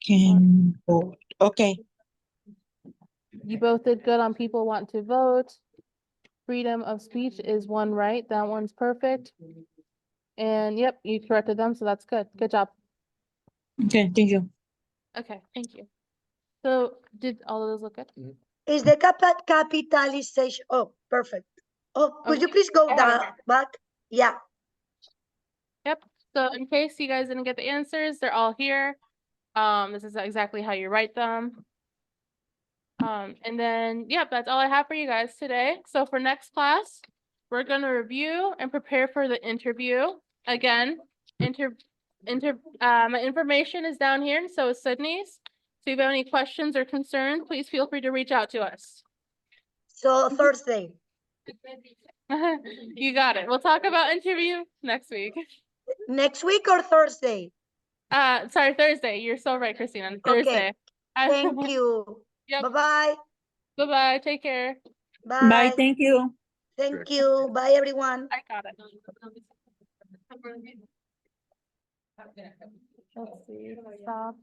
can vote. Okay. You both did good on people want to vote. Freedom of speech is one right. That one's perfect. And yep, you corrected them, so that's good. Good job. Okay, thank you. Okay, thank you. So did all of those look good? Is the capitalization? Oh, perfect. Oh, could you please go back? Yeah. Yep. So in case you guys didn't get the answers, they're all here. This is exactly how you write them. And then, yep, that's all I have for you guys today. So for next class, we're gonna review and prepare for the interview. Again, my information is down here, and so is Sydney's. So if you have any questions or concerns, please feel free to reach out to us. So Thursday. You got it. We'll talk about interview next week. Next week or Thursday? Sorry, Thursday. You're so right, Christina. Okay. Thursday. Thank you. Yep. Bye-bye. Bye-bye. Take care. Bye, thank you. Thank you. Bye, everyone. I got it. Let's see. Stop.